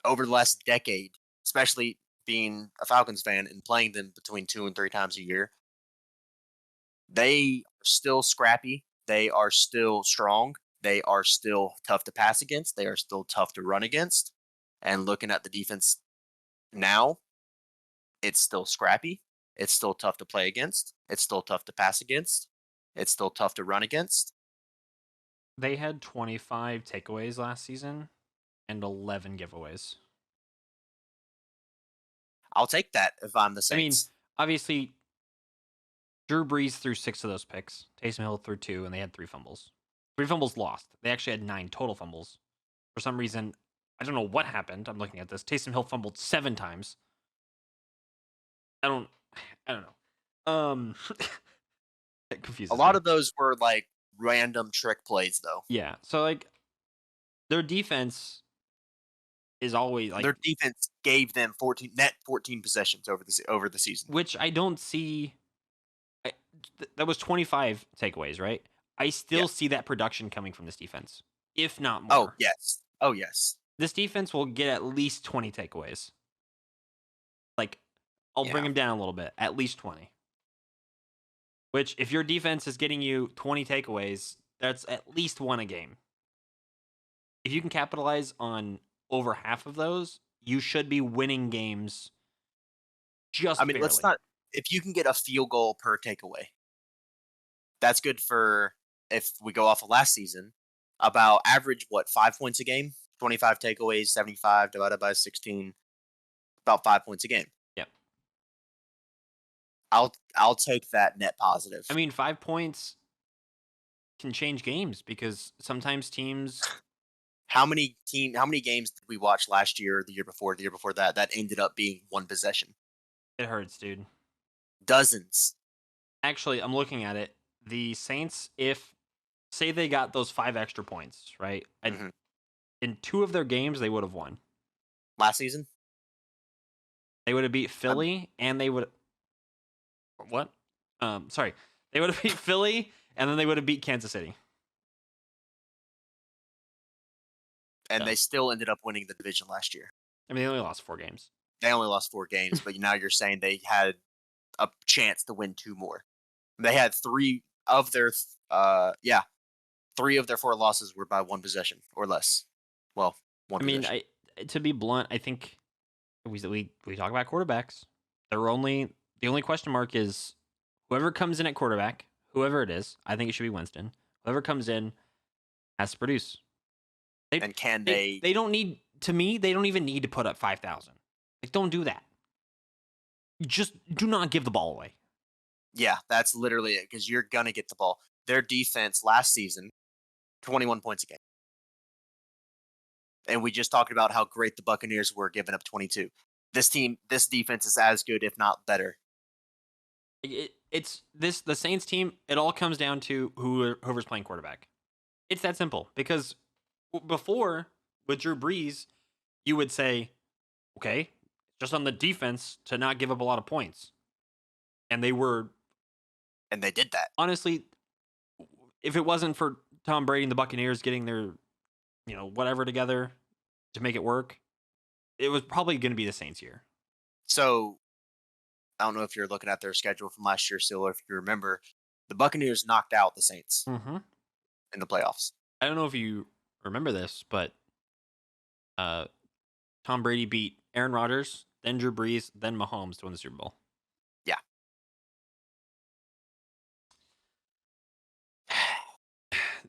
Over the last decade, especially being a Falcons fan and playing them between 2 and 3 times a year, they are still scrappy. They are still strong. They are still tough to pass against. They are still tough to run against. And looking at the defense now, it's still scrappy. It's still tough to play against. It's still tough to pass against. It's still tough to run against.
They had 25 takeaways last season and 11 giveaways.
I'll take that if I'm the Saints.
I mean, obviously, Drew Brees threw 6 of those picks. Taysom Hill threw 2, and they had 3 fumbles. 3 fumbles lost. They actually had 9 total fumbles. For some reason, I don't know what happened. I'm looking at this. Taysom Hill fumbled 7 times. I don't know. It confuses me.
A lot of those were like random trick plays, though.
Yeah. So like, their defense is always like,
their defense gave them 14 possessions over the season,
which I don't see. That was 25 takeaways, right? I still see that production coming from this defense, if not more.
Oh yes.
This defense will get at least 20 takeaways. Like, I'll bring them down a little bit, at least 20. Which, if your defense is getting you 20 takeaways, that's at least 1 a game. If you can capitalize on over half of those, you should be winning games just barely.
Let's not... If you can get a field goal per takeaway, that's good for, if we go off of last season, about average, 5 points a game? 25 takeaways, 75 divided by 16, about 5 points a game.
Yep.
I'll take that net positive.
I mean, 5 points can change games because sometimes teams
How many games did we watch last year, the year before that ended up being one possession?
It hurts, dude.
Dozens.
Actually, I'm looking at it. The Saints, if say they got those 5 extra points, right?
Mhm.
In 2 of their games, they would have won.
Last season?
They would have beat Philly, and they would. What? Sorry. They would have beat Philly, and then they would have beat Kansas City.
And they still ended up winning the division last year.
I mean, they only lost 4 games.
They only lost 4 games, but now you're saying they had a chance to win 2 more. They had 3 of their 3 of their 4 losses were by 1 possession or less. Well, 1
I mean,
possession.
to be blunt, I think we talk about quarterbacks. The only question mark is whoever comes in at quarterback, whoever it is. I think it should be Winston. Whoever comes in has to produce.
And can they?
They don't need. To me, they don't even need to put up 5,000. Like, don't do that. Just do not give the ball away.
Yeah, that's literally it. Because you're gonna get the ball. Their defense last season, 21 points a game, and we just talked about how great the Buccaneers were giving up 22. This defense is as good, if not better.
It's the Saints team. It all comes down to whoever's playing quarterback. It's that simple. Because before with Drew Brees, you would say, okay, just on the defense to not give up a lot of points, and they
did that.
Honestly, if it wasn't for Tom Brady and the Buccaneers getting their, whatever together to make it work, it was probably going to be the Saints' year.
So, I don't know if you're looking at their schedule from last year still, or if you remember, the Buccaneers knocked out the Saints in the playoffs.
I don't know if you remember this, but Tom Brady beat Aaron Rodgers, then Drew Brees, then Mahomes to win the Super Bowl.
Yeah.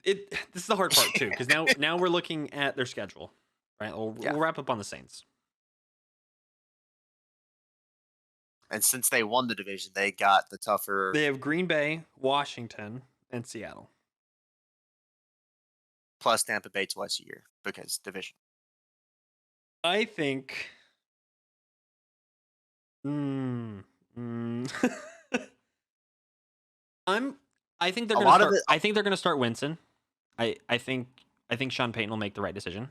This is the hard part too, because now we're looking at their schedule, right? We'll wrap up on the Saints.
And since they won the division, they got the tougher.
They have Green Bay, Washington, and Seattle.
Plus Tampa Bay twice a year because division.
I think. I think they're gonna start. I think they're gonna start Winston. I think Sean Payton will make the right decision.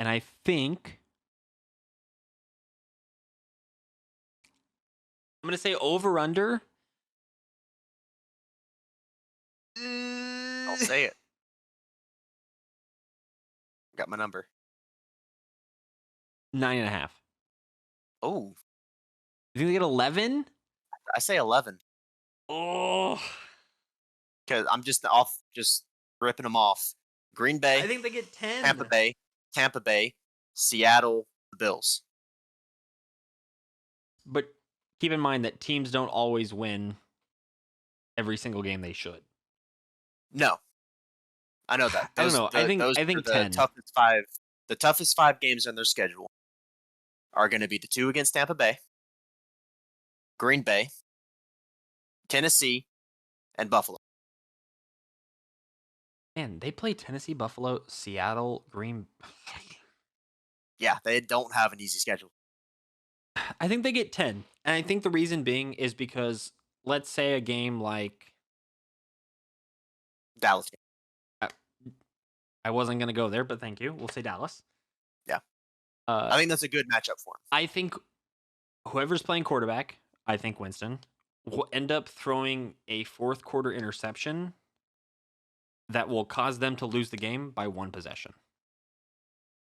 And I think I'm gonna say over under.
I'll say it. Got my number.
9.5.
Oh.
You think they get 11?
I say 11.
Oh.
Because I'm just ripping them off. Green Bay.
I think they get 10.
Tampa Bay, Seattle, the Bills.
But keep in mind that teams don't always win every single game they should.
No. I know that.
I don't know. I think 10.
The toughest 5 games on their schedule are going to be the 2 against Tampa Bay, Green Bay, Tennessee, and Buffalo.
Man, they play Tennessee, Buffalo, Seattle, Green.
Yeah, they don't have an easy schedule.
I think they get 10. And I think the reason being is because let's say a game like
Dallas.
I wasn't going to go there, but thank you. We'll say Dallas.
Yeah. I think that's a good matchup for him.
I think whoever's playing quarterback, I think Winston, will end up throwing a fourth quarter interception that will cause them to lose the game by 1 possession.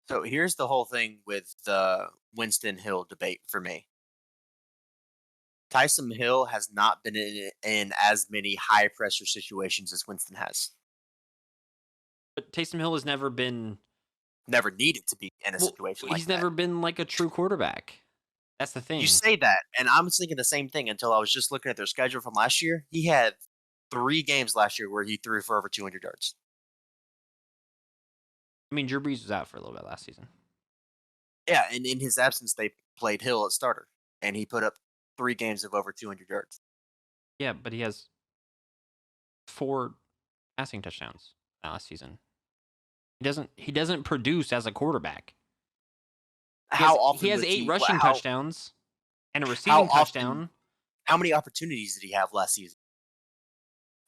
So here's the whole thing with the Winston Hill debate for me. Taysom Hill has not been in as many high pressure situations as Winston has.
But Taysom Hill has never
needed to be in a situation like that.
He's never been like a true quarterback. That's the thing.
You say that, and I was thinking the same thing until I was just looking at their schedule from last year. He had 3 games last year where he threw for over 200 yards.
I mean, Drew Brees was out for a little bit last season.
Yeah, and in his absence, they played Hill at starter, and he put up 3 games of over 200 yards.
Yeah, but he has 4 passing touchdowns last season. He doesn't produce as a quarterback.
How often
he has
was
8
he?
rushing touchdowns and a
How
receiving
often?
touchdown.
How many opportunities did he have last season?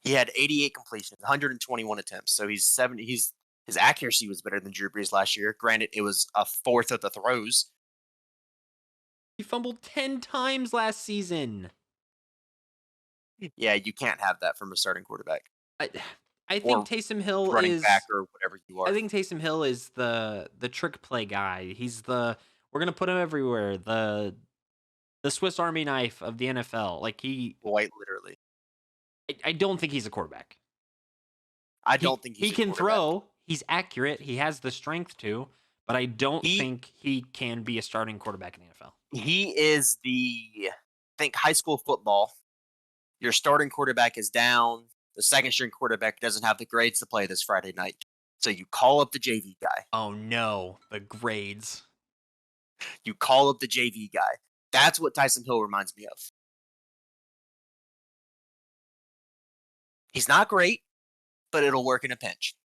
He had 88 completions, 121 attempts. So he's 70. His accuracy was better than Drew Brees last year. Granted, it was a fourth of the throws.
He fumbled 10 times last season.
Yeah, you can't have that from a starting quarterback.
I think Taysom Hill
running
is
back or whatever you are.
I think Taysom Hill is the trick play guy. He's we're gonna put him everywhere. The Swiss Army knife of the NFL. Like
Quite literally.
I don't think he's a quarterback.
I don't think
he can throw. He's accurate. He has the strength to, but I don't think he can be a starting quarterback in the NFL.
He is think high school football. Your starting quarterback is down. The second string quarterback doesn't have the grades to play this Friday night. So you call up the JV guy.
Oh no, the grades.
You call up the JV guy. That's what Taysom Hill reminds me of. He's not great, but it'll work in a pinch.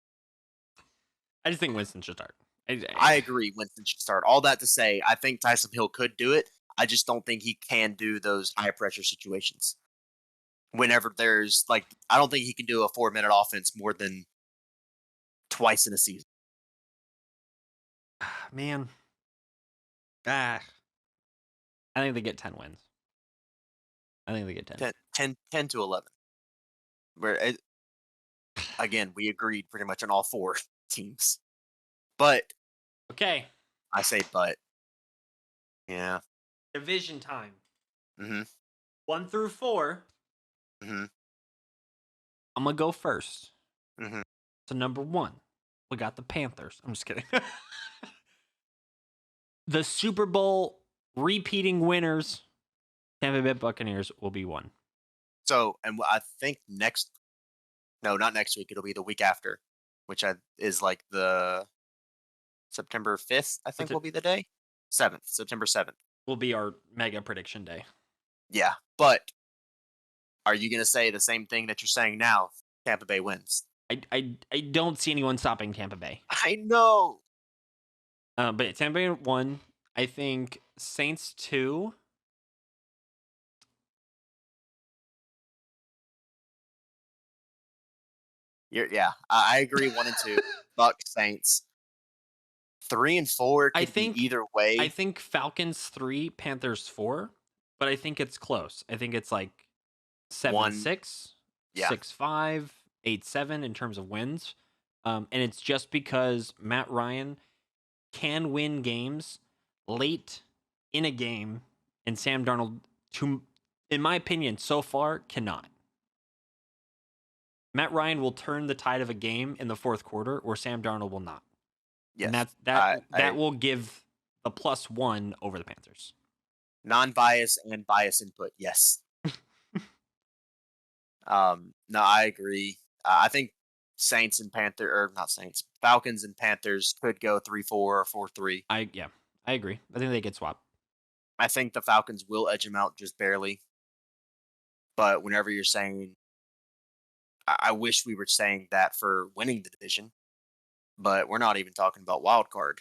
I just think Winston should start.
I agree. Winston should start. All that to say, I think Taysom Hill could do it. I just don't think he can do those high pressure situations. Whenever there's I don't think he can do a 4-minute offense more than twice in a season.
Man. I think they get 10 wins. I think they get
10 to 11. Where again, we agreed pretty much on all 4 teams. But
okay.
I say but. Yeah.
Division time.
1
through 4. I'm gonna go first. So number 1, we got the Panthers. I'm just kidding. The Super Bowl repeating winners, Tampa Bay Buccaneers, will be 1.
So, and I think not next week. It'll be the week after, which is the September 5th. I think will be the day. 7th, September 7th
will be our mega prediction day.
Yeah, but are you going to say the same thing that you're saying now? Tampa Bay wins.
I don't see anyone stopping Tampa Bay.
I know.
But Tampa Bay 1. I think Saints 2.
I agree. 1 and 2. Bucs, Saints. 3 and 4 could be either way.
I think Falcons 3, Panthers 4, but I think it's close. I think it's 7-6, 6-5, 8-7 in terms of wins. And it's just because Matt Ryan can win games late in a game, and Sam Darnold, in my opinion, so far, cannot. Matt Ryan will turn the tide of a game in the fourth quarter, or Sam Darnold will not. Yes. And that will give the +1 over the Panthers.
Non-bias and bias input, yes. No, I agree. I think Falcons and Panthers could go 3-4 or 4-3.
I agree. I think they get swapped.
I think the Falcons will edge them out just barely. But whenever you're saying, I wish we were saying that for winning the division, but we're not even talking about wild card.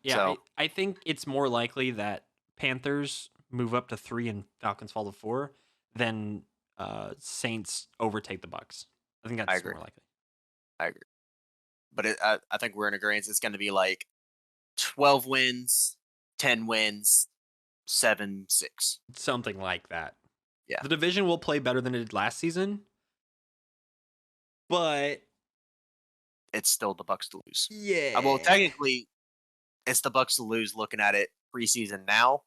Yeah, so, I think it's more likely that Panthers move up to 3 and Falcons fall to 4 than Saints overtake the Bucs. I think that's more likely.
I agree. But I think we're in agreement. It's going to be 12 wins, 10 wins, 7-6.
Something like that.
Yeah.
The division will play better than it did last season, but
it's still the Bucs to lose.
Yeah.
Well, technically, it's the Bucs to lose looking at it preseason now.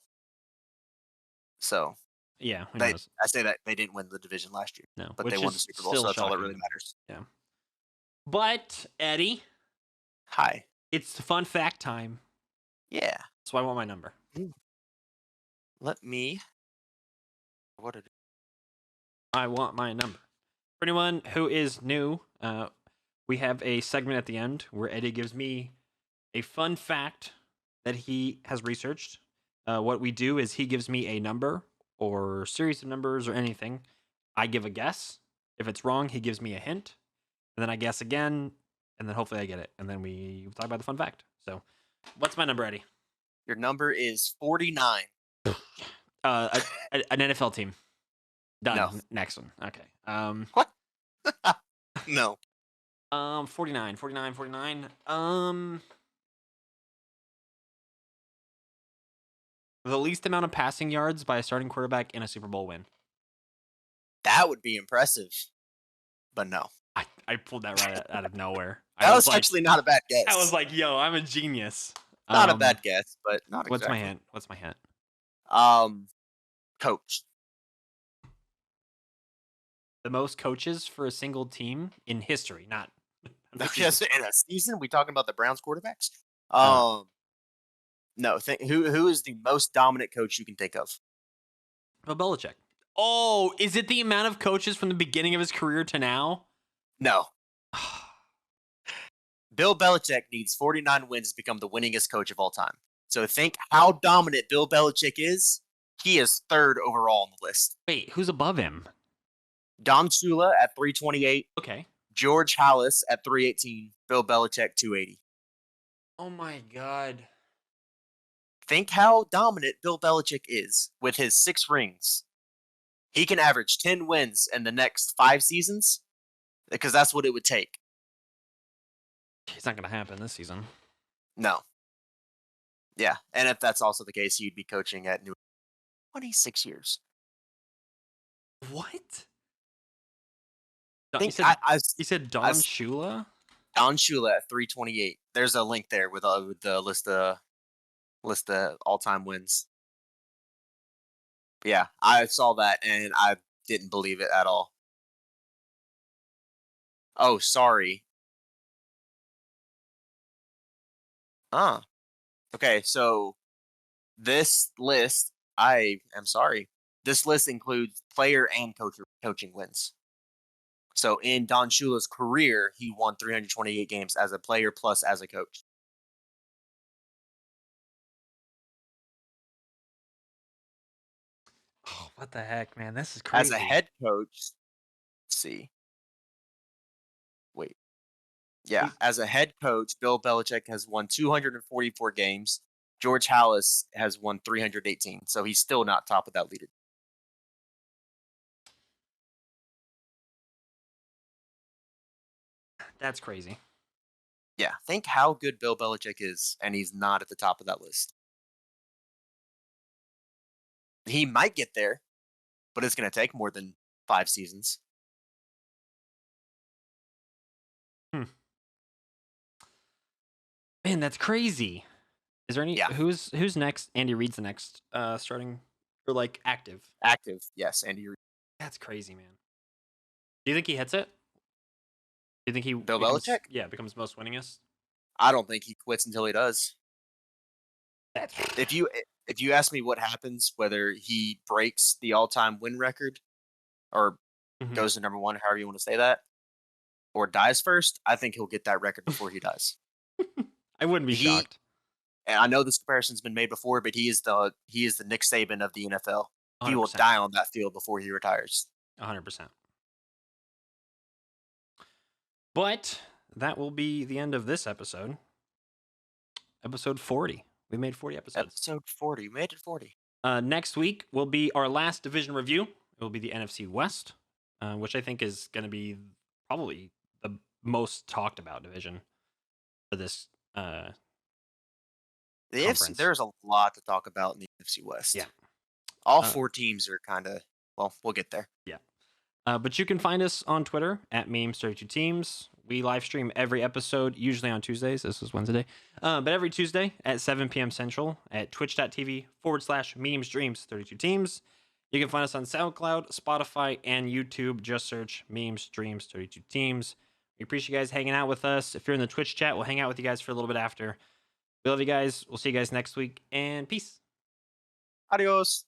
So,
yeah,
I say that they didn't win the division last year.
No,
but they won the Super Bowl, so that's all that really matters.
Yeah. But, Eddie.
Hi.
It's fun fact time.
Yeah.
So I want my number.
Let me.
I want my number. For anyone who is new, we have a segment at the end where Eddie gives me a fun fact that he has researched. What we do is he gives me a number or series of numbers or anything. I give a guess. If it's wrong, he gives me a hint. and then I guess again, and then hopefully I get it, and then we talk about the fun fact. So, what's my number, Eddie?
Your number is 49.
An NFL team. Done.
No.
Next one. Okay.
What? No.
49. The least amount of passing yards by a starting quarterback in a Super Bowl win.
That would be impressive. But no.
I pulled that right out of nowhere.
That was actually not a bad guess.
I was like, yo, I'm a genius.
Not a bad guess, but not exactly.
What's my hint?
Coach.
The most coaches for a single team in history, not
Yes, in a season. We talking about the Browns quarterbacks? No. Who is the most dominant coach you can think of?
Bill Belichick. Oh, is it the amount of coaches from the beginning of his career to now?
No. Bill Belichick needs 49 wins to become the winningest coach of all time. So think how dominant Bill Belichick is. He is third overall on the list.
Wait, who's above him?
Don Shula at 328.
Okay.
George Halas at 318. Bill Belichick 280.
Oh my God.
Think how dominant Bill Belichick is with his 6 rings. He can average 10 wins in the next 5 seasons because that's what it would take.
It's not going to happen this season.
No. Yeah, and if that's also the case, he'd be coaching at New 26 years.
What?
You
said Don Shula?
Don Shula at 328. There's a link there with the list of all-time wins. Yeah, I saw that and I didn't believe it at all. Oh, sorry. Okay, so this list, I am sorry. This list includes player and coaching wins. So in Don Shula's career, he won 328 games as a player plus as a coach.
Oh, what the heck, man? This is crazy.
As a head coach, let's see. Wait. Yeah, as a head coach, Bill Belichick has won 244 games. George Halas has won 318, so he's still not top of that leader.
That's crazy.
Yeah, think how good Bill Belichick is, and he's not at the top of that list. He might get there, but it's going to take more than 5 seasons.
Man, that's crazy. Is there any?
Yeah.
Who's next? Andy Reid's the next starting or like active.
Active, yes, Andy Reid.
That's crazy, man. Do you think he hits it? Do you think he
Bill Belichick?
Yeah, becomes most winningest.
I don't think he quits until he does.
That's
if you ask me what happens, whether he breaks the all-time win record or goes to number 1, however you want to say that, or dies first, I think he'll get that record before he dies.
I wouldn't be shocked.
And I know this comparison's been made before, but he is the Nick Saban of the NFL. 100%. He will die on that field before he retires.
100%. But that will be the end of this episode. Episode 40. We made 40 episodes.
Episode 40. We made it 40.
Next week will be our last division review. It will be the NFC West, which I think is going to be probably the most talked about division for this
the NFC, there's a lot to talk about in the NFC West.
Yeah.
All 4 teams are kind of, well, we'll get there.
Yeah. But you can find us on Twitter at Memes32Teams. We live stream every episode, usually on Tuesdays. This was Wednesday. But every Tuesday at 7 p.m. Central at twitch.tv/memesdreams32teams. You can find us on SoundCloud, Spotify, and YouTube. Just search Memesdreams32teams. We appreciate you guys hanging out with us. If you're in the Twitch chat, we'll hang out with you guys for a little bit after. We love you guys. We'll see you guys next week, and peace.
Adios.